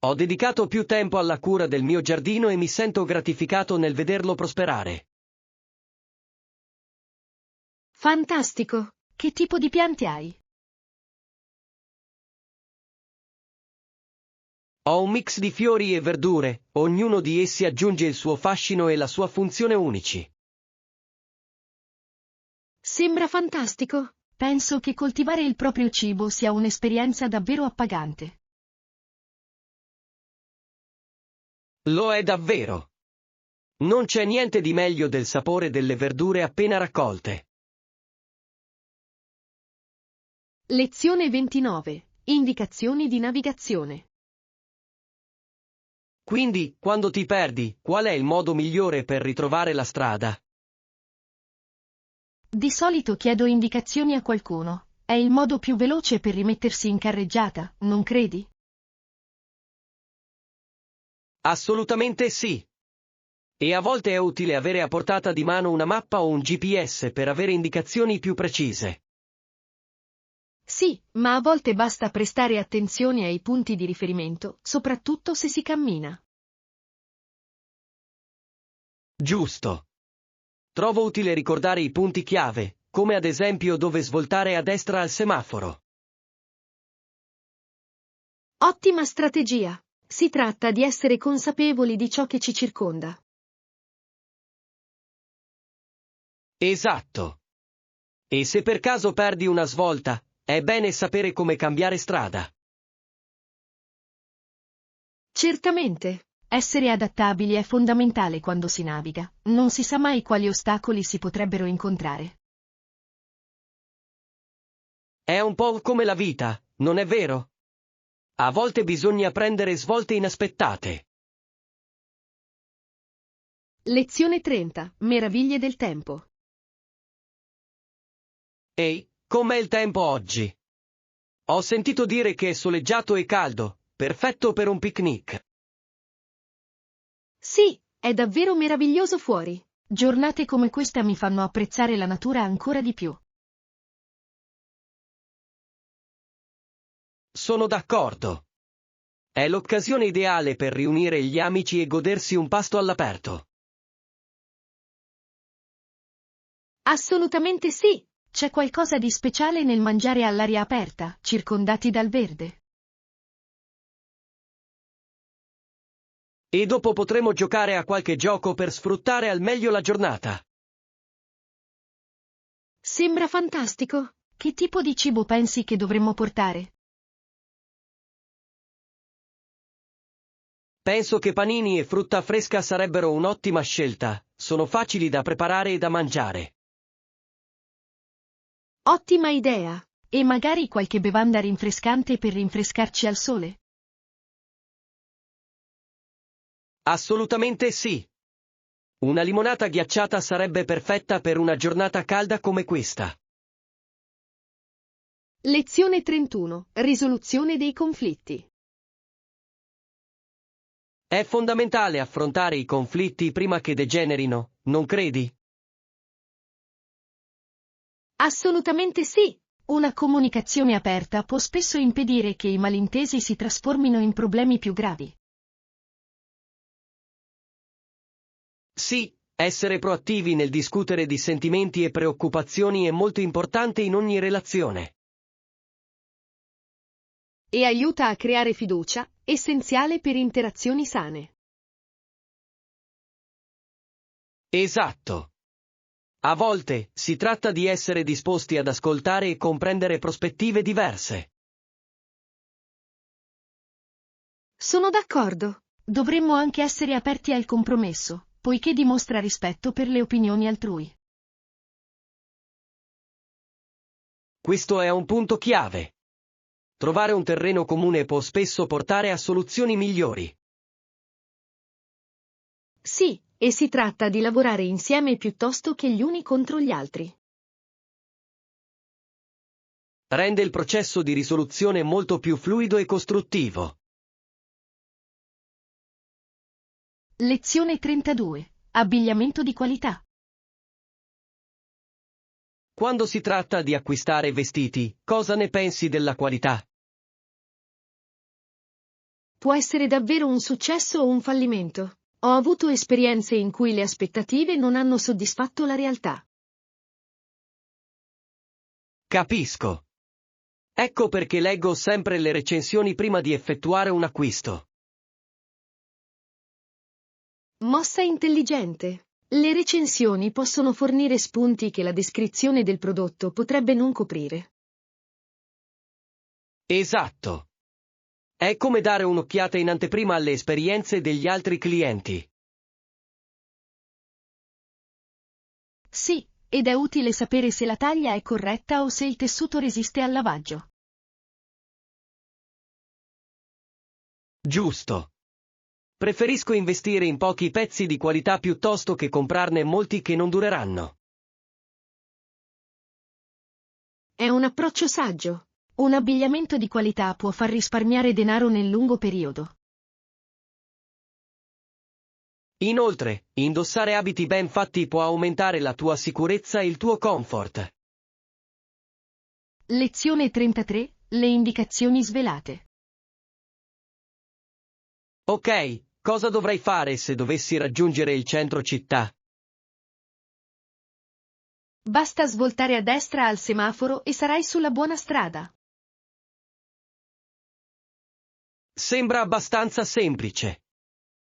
Ho dedicato più tempo alla cura del mio giardino e mi sento gratificato nel vederlo prosperare. Fantastico! Che tipo di piante hai? Ho un mix di fiori e verdure, ognuno di essi aggiunge il suo fascino e la sua funzione unici. Sembra fantastico. Penso che coltivare il proprio cibo sia un'esperienza davvero appagante. Lo è davvero. Non c'è niente di meglio del sapore delle verdure appena raccolte. Lezione 29. Indicazioni di navigazione. Quindi, quando ti perdi, qual è il modo migliore per ritrovare la strada? Di solito chiedo indicazioni a qualcuno. È il modo più veloce per rimettersi in carreggiata, non credi? Assolutamente sì. E a volte è utile avere a portata di mano una mappa o un GPS per avere indicazioni più precise. Sì, ma a volte basta prestare attenzione ai punti di riferimento, soprattutto se si cammina. Giusto. Trovo utile ricordare i punti chiave, come ad esempio dove svoltare a destra al semaforo. Ottima strategia. Si tratta di essere consapevoli di ciò che ci circonda. Esatto. E se per caso perdi una svolta, è bene sapere come cambiare strada. Certamente. Essere adattabili è fondamentale quando si naviga. Non si sa mai quali ostacoli si potrebbero incontrare. È un po' come la vita, non è vero? A volte bisogna prendere svolte inaspettate. Lezione 30. Meraviglie del tempo. Ehi, com'è il tempo oggi? Ho sentito dire che è soleggiato e caldo, perfetto per un picnic. Sì, è davvero meraviglioso fuori. Giornate come questa mi fanno apprezzare la natura ancora di più. Sono d'accordo. È l'occasione ideale per riunire gli amici e godersi un pasto all'aperto. Assolutamente sì. C'è qualcosa di speciale nel mangiare all'aria aperta, circondati dal verde. E dopo potremo giocare a qualche gioco per sfruttare al meglio la giornata. Sembra fantastico. Che tipo di cibo pensi che dovremmo portare? Penso che panini e frutta fresca sarebbero un'ottima scelta, sono facili da preparare e da mangiare. Ottima idea. E magari qualche bevanda rinfrescante per rinfrescarci al sole? Assolutamente sì. Una limonata ghiacciata sarebbe perfetta per una giornata calda come questa. Lezione 31. Risoluzione dei conflitti. È fondamentale affrontare i conflitti prima che degenerino, non credi? Assolutamente sì. Una comunicazione aperta può spesso impedire che i malintesi si trasformino in problemi più gravi. Sì, essere proattivi nel discutere di sentimenti e preoccupazioni è molto importante in ogni relazione. E aiuta a creare fiducia, essenziale per interazioni sane. Esatto. A volte, si tratta di essere disposti ad ascoltare e comprendere prospettive diverse. Sono d'accordo. Dovremmo anche essere aperti al compromesso, poiché dimostra rispetto per le opinioni altrui. Questo è un punto chiave. Trovare un terreno comune può spesso portare a soluzioni migliori. Sì, e si tratta di lavorare insieme piuttosto che gli uni contro gli altri. Rende il processo di risoluzione molto più fluido e costruttivo. Lezione 32. Abbigliamento di qualità. Quando si tratta di acquistare vestiti, cosa ne pensi della qualità? Può essere davvero un successo o un fallimento. Ho avuto esperienze in cui le aspettative non hanno soddisfatto la realtà. Capisco. Ecco perché leggo sempre le recensioni prima di effettuare un acquisto. Mossa intelligente. Le recensioni possono fornire spunti che la descrizione del prodotto potrebbe non coprire. Esatto. È come dare un'occhiata in anteprima alle esperienze degli altri clienti. Sì, ed è utile sapere se la taglia è corretta o se il tessuto resiste al lavaggio. Giusto. Preferisco investire in pochi pezzi di qualità piuttosto che comprarne molti che non dureranno. È un approccio saggio. Un abbigliamento di qualità può far risparmiare denaro nel lungo periodo. Inoltre, indossare abiti ben fatti può aumentare la tua sicurezza e il tuo comfort. Lezione 33. Le indicazioni svelate. Ok, cosa dovrei fare se dovessi raggiungere il centro città? Basta svoltare a destra al semaforo e sarai sulla buona strada. Sembra abbastanza semplice.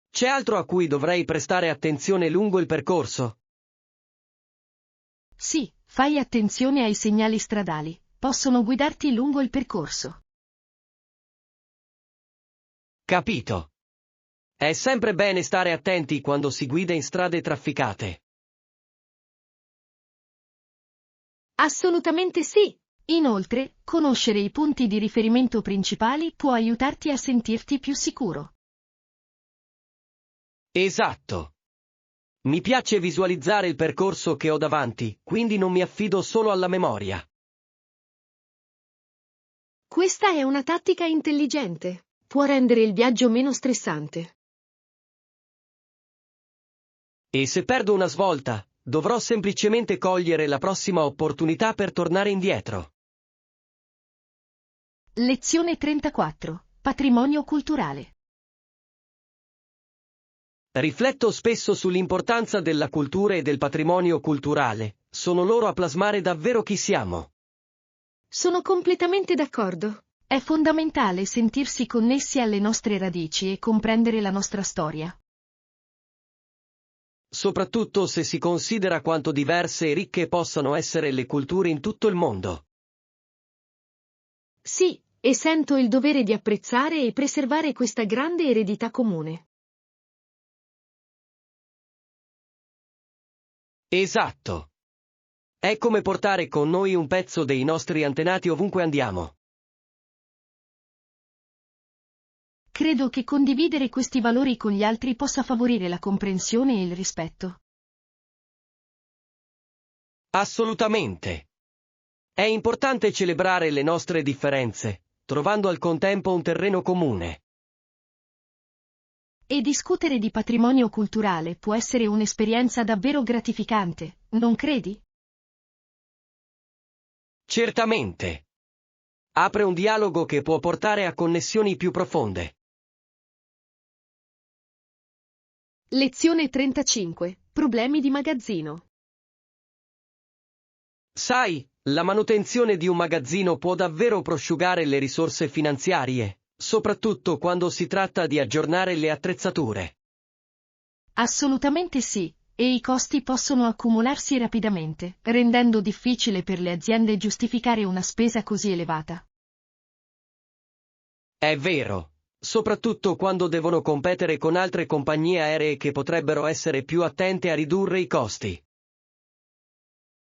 C'è altro a cui dovrei prestare attenzione lungo il percorso? Sì, fai attenzione ai segnali stradali, possono guidarti lungo il percorso. Capito. È sempre bene stare attenti quando si guida in strade trafficate. Assolutamente sì. Inoltre, conoscere i punti di riferimento principali può aiutarti a sentirti più sicuro. Esatto. Mi piace visualizzare il percorso che ho davanti, quindi non mi affido solo alla memoria. Questa è una tattica intelligente. Può rendere il viaggio meno stressante. E se perdo una svolta, dovrò semplicemente cogliere la prossima opportunità per tornare indietro. Lezione 34. Patrimonio culturale. Rifletto spesso sull'importanza della cultura e del patrimonio culturale, sono loro a plasmare davvero chi siamo. Sono completamente d'accordo. È fondamentale sentirsi connessi alle nostre radici e comprendere la nostra storia. Soprattutto se si considera quanto diverse e ricche possano essere le culture in tutto il mondo. Sì, e sento il dovere di apprezzare e preservare questa grande eredità comune. Esatto. È come portare con noi un pezzo dei nostri antenati ovunque andiamo. Credo che condividere questi valori con gli altri possa favorire la comprensione e il rispetto. Assolutamente. È importante celebrare le nostre differenze, trovando al contempo un terreno comune. E discutere di patrimonio culturale può essere un'esperienza davvero gratificante, non credi? Certamente. Apre un dialogo che può portare a connessioni più profonde. Lezione 35. Problemi di magazzino. Sai, la manutenzione di un magazzino può davvero prosciugare le risorse finanziarie, soprattutto quando si tratta di aggiornare le attrezzature. Assolutamente sì, e i costi possono accumularsi rapidamente, rendendo difficile per le aziende giustificare una spesa così elevata. È vero, soprattutto quando devono competere con altre compagnie aeree che potrebbero essere più attente a ridurre i costi.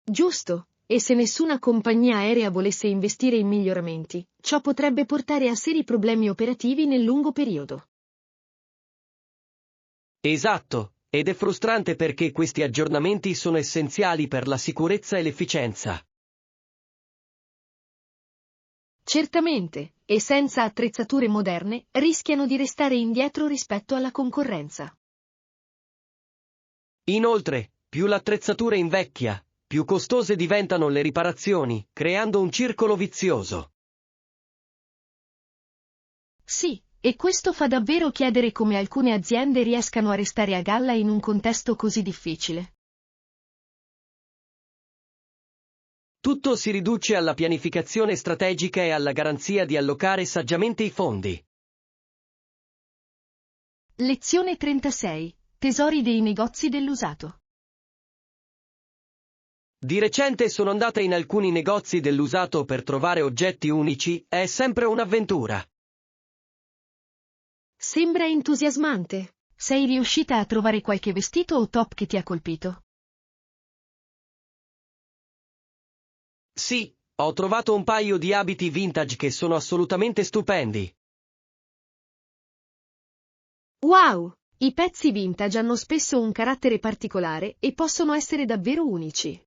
Giusto, e se nessuna compagnia aerea volesse investire in miglioramenti, ciò potrebbe portare a seri problemi operativi nel lungo periodo. Esatto, ed è frustrante perché questi aggiornamenti sono essenziali per la sicurezza e l'efficienza. Certamente, e senza attrezzature moderne, rischiano di restare indietro rispetto alla concorrenza. Inoltre, più l'attrezzatura invecchia, più costose diventano le riparazioni, creando un circolo vizioso. Sì, e questo fa davvero chiedere come alcune aziende riescano a restare a galla in un contesto così difficile. Tutto si riduce alla pianificazione strategica e alla garanzia di allocare saggiamente i fondi. Lezione 36. Tesori dei negozi dell'usato. Di recente sono andata in alcuni negozi dell'usato per trovare oggetti unici, è sempre un'avventura. Sembra entusiasmante. Sei riuscita a trovare qualche vestito o top che ti ha colpito? Sì, ho trovato un paio di abiti vintage che sono assolutamente stupendi. Wow! I pezzi vintage hanno spesso un carattere particolare e possono essere davvero unici.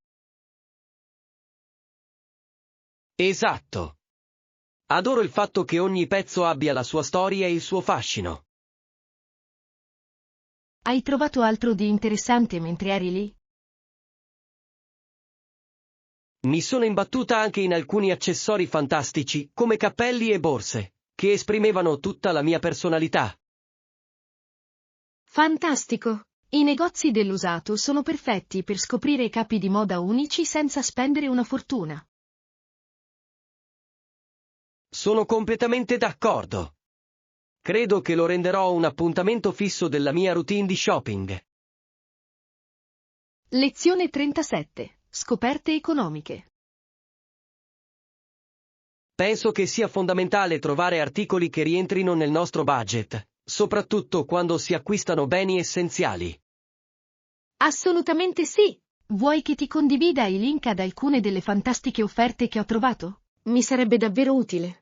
Esatto. Adoro il fatto che ogni pezzo abbia la sua storia e il suo fascino. Hai trovato altro di interessante mentre eri lì? Mi sono imbattuta anche in alcuni accessori fantastici, come cappelli e borse, che esprimevano tutta la mia personalità. Fantastico! I negozi dell'usato sono perfetti per scoprire capi di moda unici senza spendere una fortuna. Sono completamente d'accordo. Credo che lo renderò un appuntamento fisso della mia routine di shopping. Lezione 37. Scoperte economiche. Penso che sia fondamentale trovare articoli che rientrino nel nostro budget, soprattutto quando si acquistano beni essenziali. Assolutamente sì! Vuoi che ti condivida i link ad alcune delle fantastiche offerte che ho trovato? Mi sarebbe davvero utile.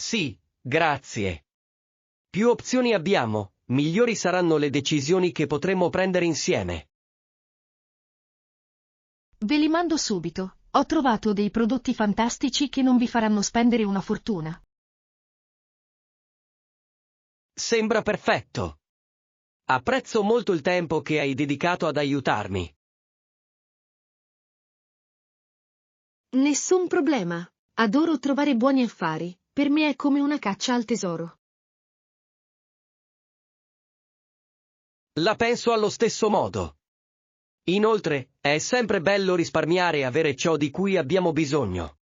Sì, grazie. Più opzioni abbiamo, migliori saranno le decisioni che potremmo prendere insieme. Ve li mando subito. Ho trovato dei prodotti fantastici che non vi faranno spendere una fortuna. Sembra perfetto. Apprezzo molto il tempo che hai dedicato ad aiutarmi. Nessun problema. Adoro trovare buoni affari. Per me è come una caccia al tesoro. La penso allo stesso modo. Inoltre, è sempre bello risparmiare e avere ciò di cui abbiamo bisogno.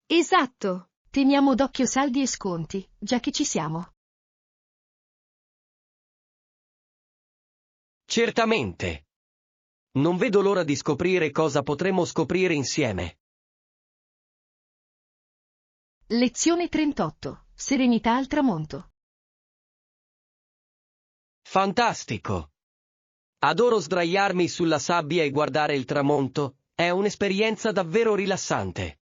Esatto. Teniamo d'occhio saldi e sconti, già che ci siamo. Certamente. Non vedo l'ora di scoprire cosa potremo scoprire insieme. Lezione 38. Serenità al tramonto. Fantastico. Adoro sdraiarmi sulla sabbia e guardare il tramonto, è un'esperienza davvero rilassante.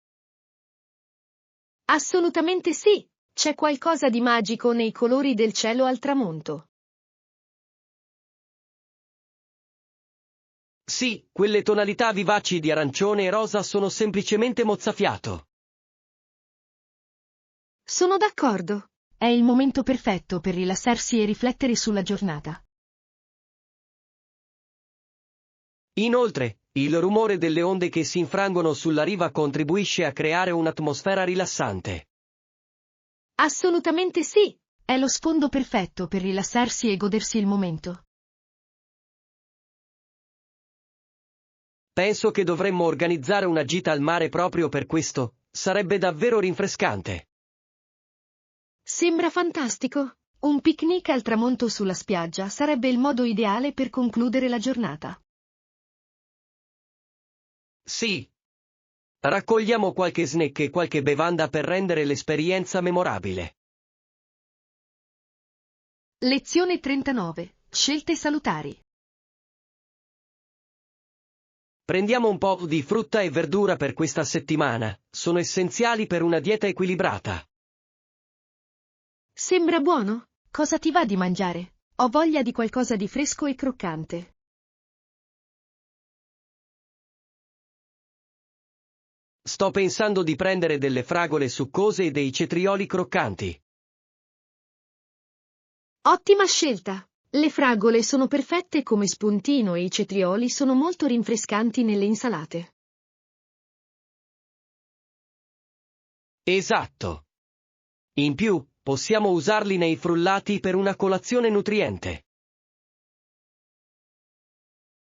Assolutamente sì. C'è qualcosa di magico nei colori del cielo al tramonto. Sì, quelle tonalità vivaci di arancione e rosa sono semplicemente mozzafiato. Sono d'accordo. È il momento perfetto per rilassarsi e riflettere sulla giornata. Inoltre, il rumore delle onde che si infrangono sulla riva contribuisce a creare un'atmosfera rilassante. Assolutamente sì. È lo sfondo perfetto per rilassarsi e godersi il momento. Penso che dovremmo organizzare una gita al mare proprio per questo, sarebbe davvero rinfrescante. Sembra fantastico. Un picnic al tramonto sulla spiaggia sarebbe il modo ideale per concludere la giornata. Sì. Raccogliamo qualche snack e qualche bevanda per rendere l'esperienza memorabile. Lezione 39. Scelte salutari. Prendiamo un po' di frutta e verdura per questa settimana, sono essenziali per una dieta equilibrata. Sembra buono? Cosa ti va di mangiare? Ho voglia di qualcosa di fresco e croccante. Sto pensando di prendere delle fragole succose e dei cetrioli croccanti. Ottima scelta! Le fragole sono perfette come spuntino e i cetrioli sono molto rinfrescanti nelle insalate. Esatto. In più, possiamo usarli nei frullati per una colazione nutriente.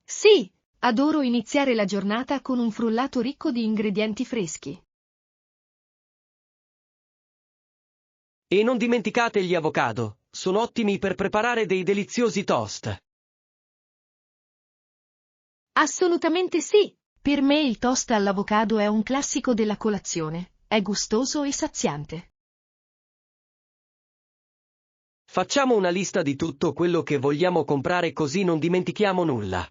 Sì, adoro iniziare la giornata con un frullato ricco di ingredienti freschi. E non dimenticate gli avocado, sono ottimi per preparare dei deliziosi toast. Assolutamente sì! Per me il toast all'avocado è un classico della colazione, è gustoso e saziante. Facciamo una lista di tutto quello che vogliamo comprare così non dimentichiamo nulla.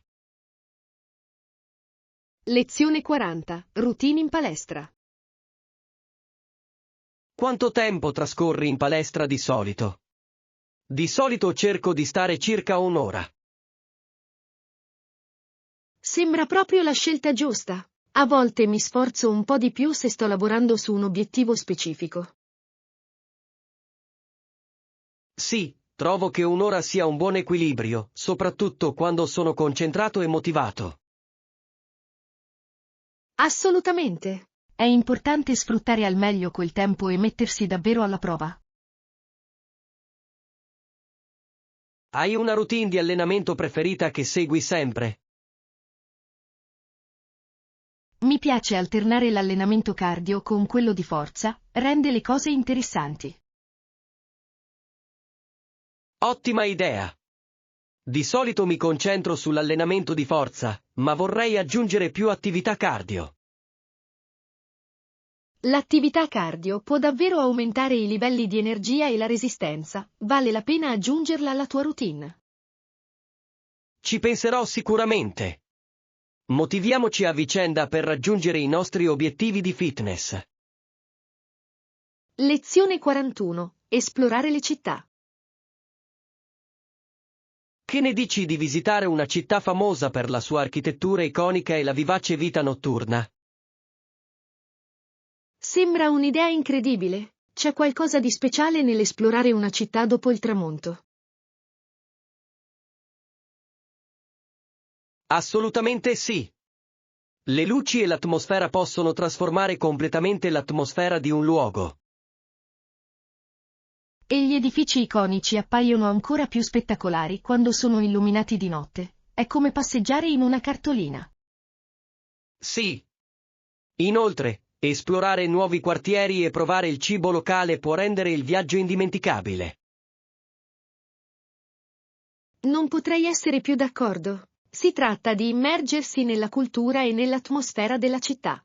Lezione 40. Routine in palestra. Quanto tempo trascorri in palestra di solito? Di solito cerco di stare circa un'ora. Sembra proprio la scelta giusta. A volte mi sforzo un po' di più se sto lavorando su un obiettivo specifico. Sì, trovo che un'ora sia un buon equilibrio, soprattutto quando sono concentrato e motivato. Assolutamente. È importante sfruttare al meglio quel tempo e mettersi davvero alla prova. Hai una routine di allenamento preferita che segui sempre? Mi piace alternare l'allenamento cardio con quello di forza, rende le cose interessanti. Ottima idea! Di solito mi concentro sull'allenamento di forza, ma vorrei aggiungere più attività cardio. L'attività cardio può davvero aumentare i livelli di energia e la resistenza, vale la pena aggiungerla alla tua routine. Ci penserò sicuramente. Motiviamoci a vicenda per raggiungere i nostri obiettivi di fitness. Lezione 41. Esplorare le città. Che ne dici di visitare una città famosa per la sua architettura iconica e la vivace vita notturna? Sembra un'idea incredibile. C'è qualcosa di speciale nell'esplorare una città dopo il tramonto. Assolutamente sì. Le luci e l'atmosfera possono trasformare completamente l'atmosfera di un luogo. E gli edifici iconici appaiono ancora più spettacolari quando sono illuminati di notte. È come passeggiare in una cartolina. Sì. Inoltre, esplorare nuovi quartieri e provare il cibo locale può rendere il viaggio indimenticabile. Non potrei essere più d'accordo. Si tratta di immergersi nella cultura e nell'atmosfera della città.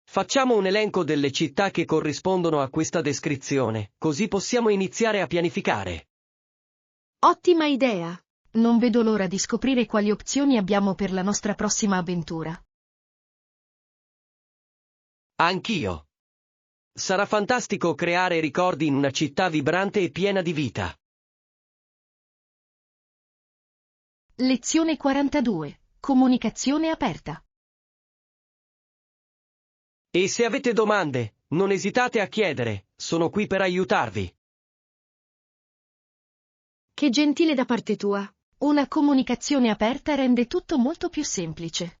Facciamo un elenco delle città che corrispondono a questa descrizione, così possiamo iniziare a pianificare. Ottima idea! Non vedo l'ora di scoprire quali opzioni abbiamo per la nostra prossima avventura. Anch'io. Sarà fantastico creare ricordi in una città vibrante e piena di vita. Lezione 42. Comunicazione aperta. E se avete domande, non esitate a chiedere, sono qui per aiutarvi. Che gentile da parte tua. Una comunicazione aperta rende tutto molto più semplice.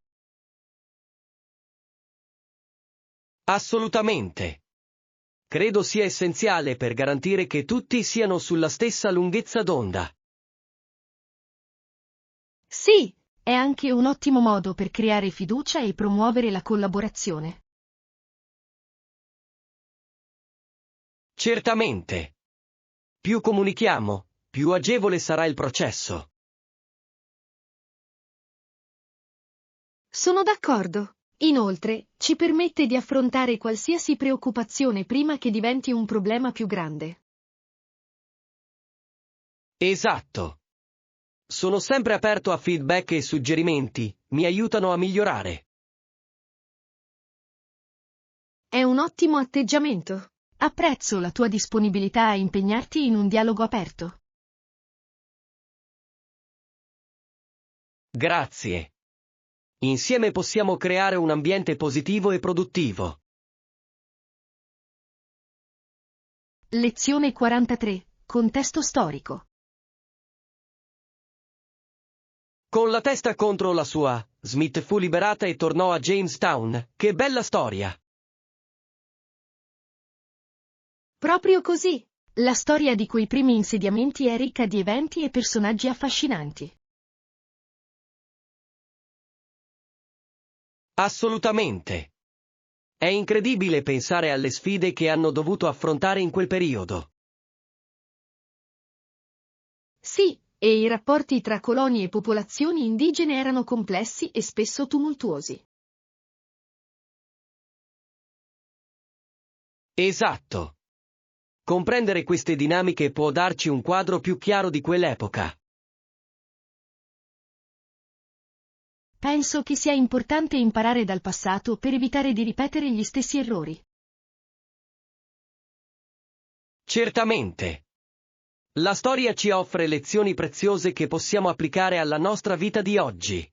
Assolutamente. Credo sia essenziale per garantire che tutti siano sulla stessa lunghezza d'onda. Sì, è anche un ottimo modo per creare fiducia e promuovere la collaborazione. Certamente. Più comunichiamo, più agevole sarà il processo. Sono d'accordo. Inoltre, ci permette di affrontare qualsiasi preoccupazione prima che diventi un problema più grande. Esatto. Sono sempre aperto a feedback e suggerimenti, mi aiutano a migliorare. È un ottimo atteggiamento. Apprezzo la tua disponibilità a impegnarti in un dialogo aperto. Grazie. Insieme possiamo creare un ambiente positivo e produttivo. Lezione 43. Contesto storico. Con la testa contro la sua, Smith fu liberata e tornò a Jamestown. Che bella storia! Proprio così. La storia di quei primi insediamenti è ricca di eventi e personaggi affascinanti. Assolutamente. È incredibile pensare alle sfide che hanno dovuto affrontare in quel periodo. Sì, e i rapporti tra colonie e popolazioni indigene erano complessi e spesso tumultuosi. Esatto. Comprendere queste dinamiche può darci un quadro più chiaro di quell'epoca. Penso che sia importante imparare dal passato per evitare di ripetere gli stessi errori. Certamente. La storia ci offre lezioni preziose che possiamo applicare alla nostra vita di oggi.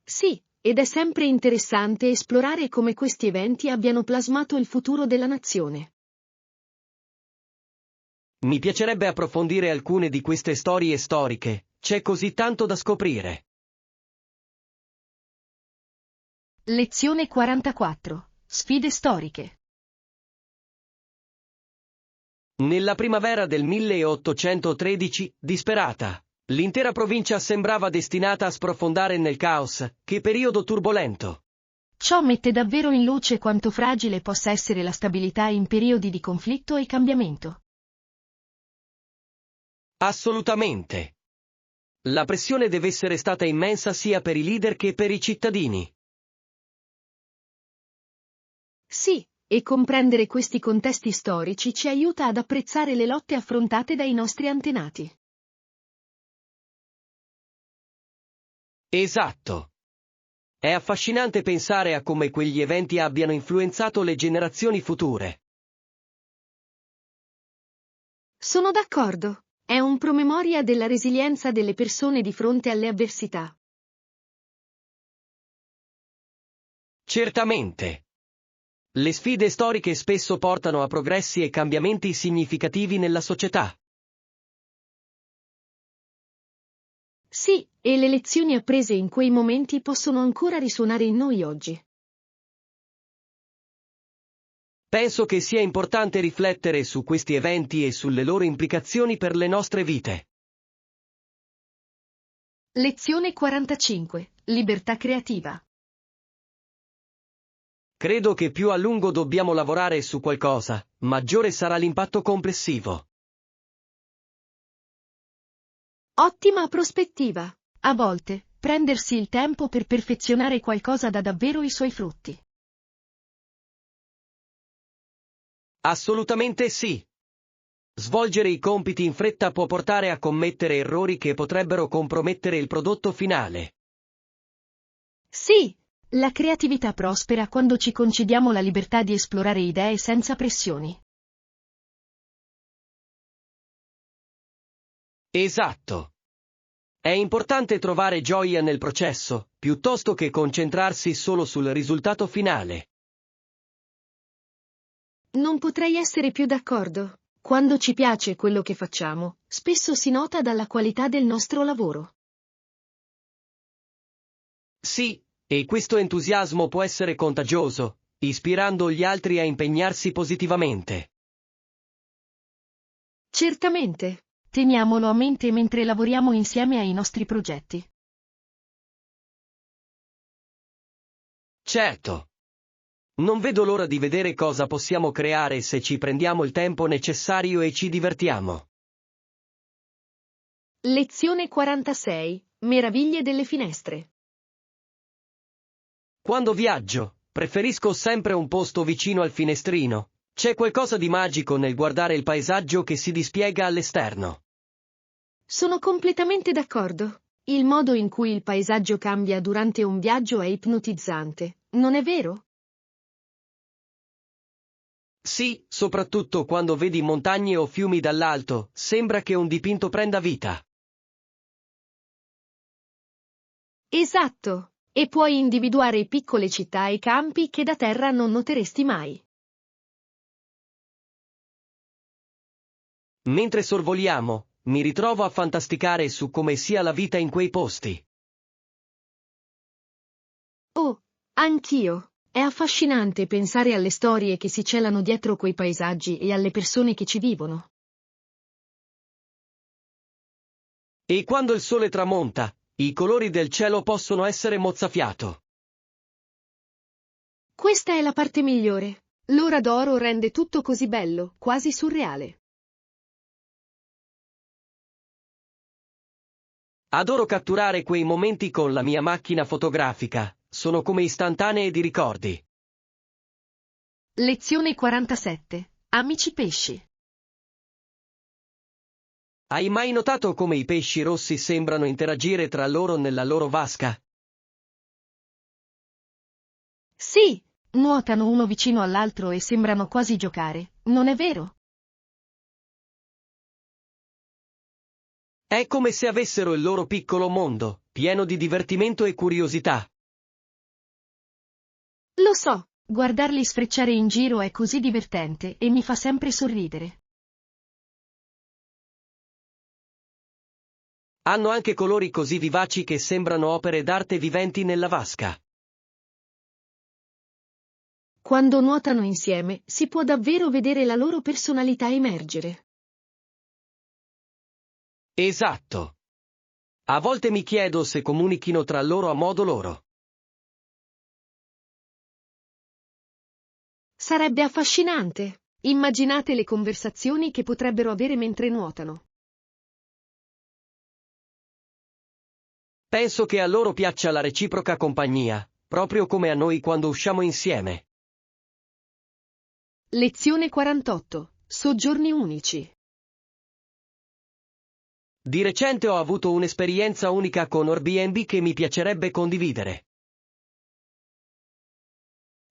Sì, ed è sempre interessante esplorare come questi eventi abbiano plasmato il futuro della nazione. Mi piacerebbe approfondire alcune di queste storie storiche, c'è così tanto da scoprire. Lezione 44. Sfide storiche. Nella primavera del 1813, disperata, l'intera provincia sembrava destinata a sprofondare nel caos. Che periodo turbolento! Ciò mette davvero in luce quanto fragile possa essere la stabilità in periodi di conflitto e cambiamento. Assolutamente. La pressione deve essere stata immensa sia per i leader che per i cittadini. Sì, e comprendere questi contesti storici ci aiuta ad apprezzare le lotte affrontate dai nostri antenati. Esatto. È affascinante pensare a come quegli eventi abbiano influenzato le generazioni future. Sono d'accordo. È un promemoria della resilienza delle persone di fronte alle avversità. Certamente. Le sfide storiche spesso portano a progressi e cambiamenti significativi nella società. Sì, e le lezioni apprese in quei momenti possono ancora risuonare in noi oggi. Penso che sia importante riflettere su questi eventi e sulle loro implicazioni per le nostre vite. Lezione 45. Libertà creativa. Credo che più a lungo dobbiamo lavorare su qualcosa, maggiore sarà l'impatto complessivo. Ottima prospettiva. A volte, prendersi il tempo per perfezionare qualcosa dà davvero i suoi frutti. Assolutamente sì. Svolgere i compiti in fretta può portare a commettere errori che potrebbero compromettere il prodotto finale. Sì, la creatività prospera quando ci concediamo la libertà di esplorare idee senza pressioni. Esatto. È importante trovare gioia nel processo, piuttosto che concentrarsi solo sul risultato finale. Non potrei essere più d'accordo. Quando ci piace quello che facciamo, spesso si nota dalla qualità del nostro lavoro. Sì, e questo entusiasmo può essere contagioso, ispirando gli altri a impegnarsi positivamente. Certamente. Teniamolo a mente mentre lavoriamo insieme ai nostri progetti. Certo. Non vedo l'ora di vedere cosa possiamo creare se ci prendiamo il tempo necessario e ci divertiamo. Lezione 46. Meraviglie delle finestre. Quando viaggio, preferisco sempre un posto vicino al finestrino. C'è qualcosa di magico nel guardare il paesaggio che si dispiega all'esterno. Sono completamente d'accordo. Il modo in cui il paesaggio cambia durante un viaggio è ipnotizzante, non è vero? Sì, soprattutto quando vedi montagne o fiumi dall'alto, sembra che un dipinto prenda vita. Esatto. E puoi individuare piccole città e campi che da terra non noteresti mai. Mentre sorvoliamo, mi ritrovo a fantasticare su come sia la vita in quei posti. Oh, anch'io. È affascinante pensare alle storie che si celano dietro quei paesaggi e alle persone che ci vivono. E quando il sole tramonta, i colori del cielo possono essere mozzafiato. Questa è la parte migliore. L'ora d'oro rende tutto così bello, quasi surreale. Adoro catturare quei momenti con la mia macchina fotografica, sono come istantanee di ricordi. Lezione 47. Amici pesci. Hai mai notato come i pesci rossi sembrano interagire tra loro nella loro vasca? Sì, nuotano uno vicino all'altro e sembrano quasi giocare, non è vero? È come se avessero il loro piccolo mondo, pieno di divertimento e curiosità. Lo so, guardarli sfrecciare in giro è così divertente e mi fa sempre sorridere. Hanno anche colori così vivaci che sembrano opere d'arte viventi nella vasca. Quando nuotano insieme, si può davvero vedere la loro personalità emergere. Esatto. A volte mi chiedo se comunichino tra loro a modo loro. Sarebbe affascinante. Immaginate le conversazioni che potrebbero avere mentre nuotano. Penso che a loro piaccia la reciproca compagnia, proprio come a noi quando usciamo insieme. Lezione 48. Soggiorni unici. Di recente ho avuto un'esperienza unica con Airbnb che mi piacerebbe condividere.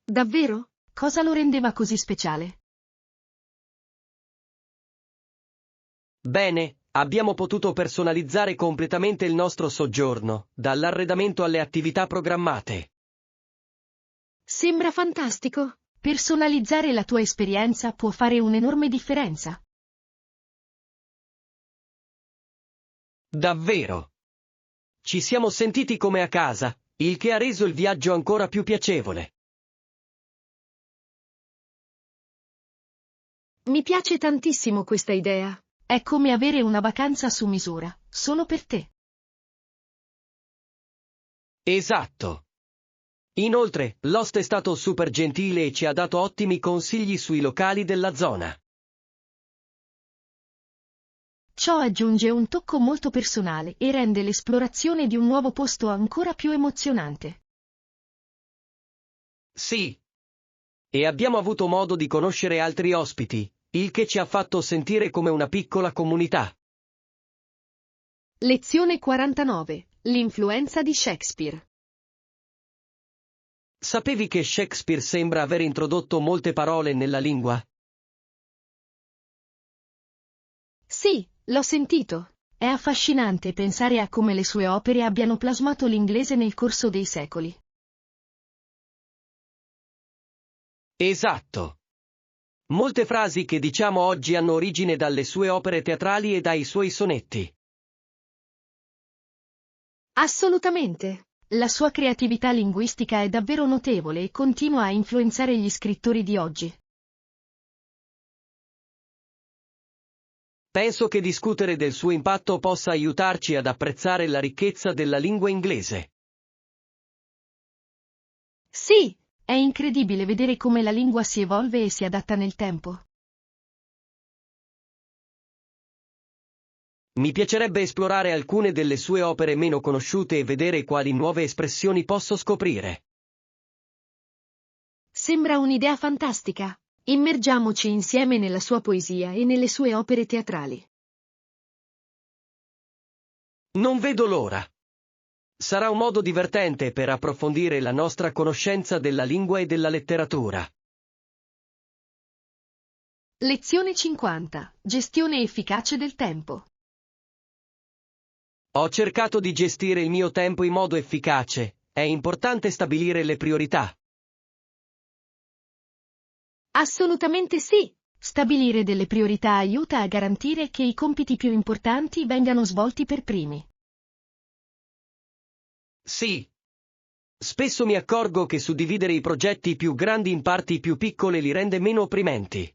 Davvero? Cosa lo rendeva così speciale? Bene, abbiamo potuto personalizzare completamente il nostro soggiorno, dall'arredamento alle attività programmate. Sembra fantastico. Personalizzare la tua esperienza può fare un'enorme differenza. Davvero. Ci siamo sentiti come a casa, il che ha reso il viaggio ancora più piacevole. Mi piace tantissimo questa idea. È come avere una vacanza su misura, solo per te. Esatto. Inoltre, l'host è stato super gentile e ci ha dato ottimi consigli sui locali della zona. Ciò aggiunge un tocco molto personale e rende l'esplorazione di un nuovo posto ancora più emozionante. Sì. E abbiamo avuto modo di conoscere altri ospiti, il che ci ha fatto sentire come una piccola comunità. Lezione 49. L'influenza di Shakespeare. Sapevi che Shakespeare sembra aver introdotto molte parole nella lingua? Sì, l'ho sentito. È affascinante pensare a come le sue opere abbiano plasmato l'inglese nel corso dei secoli. Esatto. Molte frasi che diciamo oggi hanno origine dalle sue opere teatrali e dai suoi sonetti. Assolutamente. La sua creatività linguistica è davvero notevole e continua a influenzare gli scrittori di oggi. Penso che discutere del suo impatto possa aiutarci ad apprezzare la ricchezza della lingua inglese. Sì, è incredibile vedere come la lingua si evolve e si adatta nel tempo. Mi piacerebbe esplorare alcune delle sue opere meno conosciute e vedere quali nuove espressioni posso scoprire. Sembra un'idea fantastica. Immergiamoci insieme nella sua poesia e nelle sue opere teatrali. Non vedo l'ora. Sarà un modo divertente per approfondire la nostra conoscenza della lingua e della letteratura. Lezione 50. Gestione efficace del tempo. Ho cercato di gestire il mio tempo in modo efficace. È importante stabilire le priorità. Assolutamente sì. Stabilire delle priorità aiuta a garantire che i compiti più importanti vengano svolti per primi. Sì. Spesso mi accorgo che suddividere i progetti più grandi in parti più piccole li rende meno opprimenti.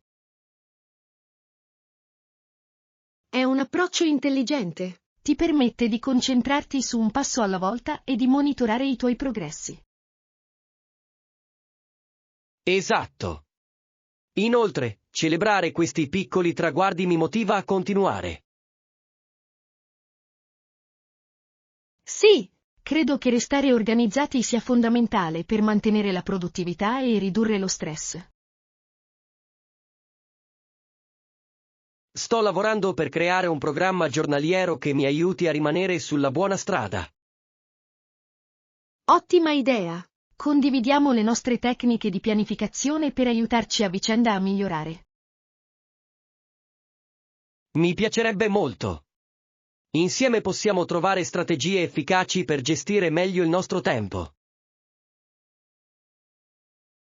È un approccio intelligente. Ti permette di concentrarti su un passo alla volta e di monitorare i tuoi progressi. Esatto. Inoltre, celebrare questi piccoli traguardi mi motiva a continuare. Sì, credo che restare organizzati sia fondamentale per mantenere la produttività e ridurre lo stress. Sto lavorando per creare un programma giornaliero che mi aiuti a rimanere sulla buona strada. Ottima idea! Condividiamo le nostre tecniche di pianificazione per aiutarci a vicenda a migliorare. Mi piacerebbe molto. Insieme possiamo trovare strategie efficaci per gestire meglio il nostro tempo.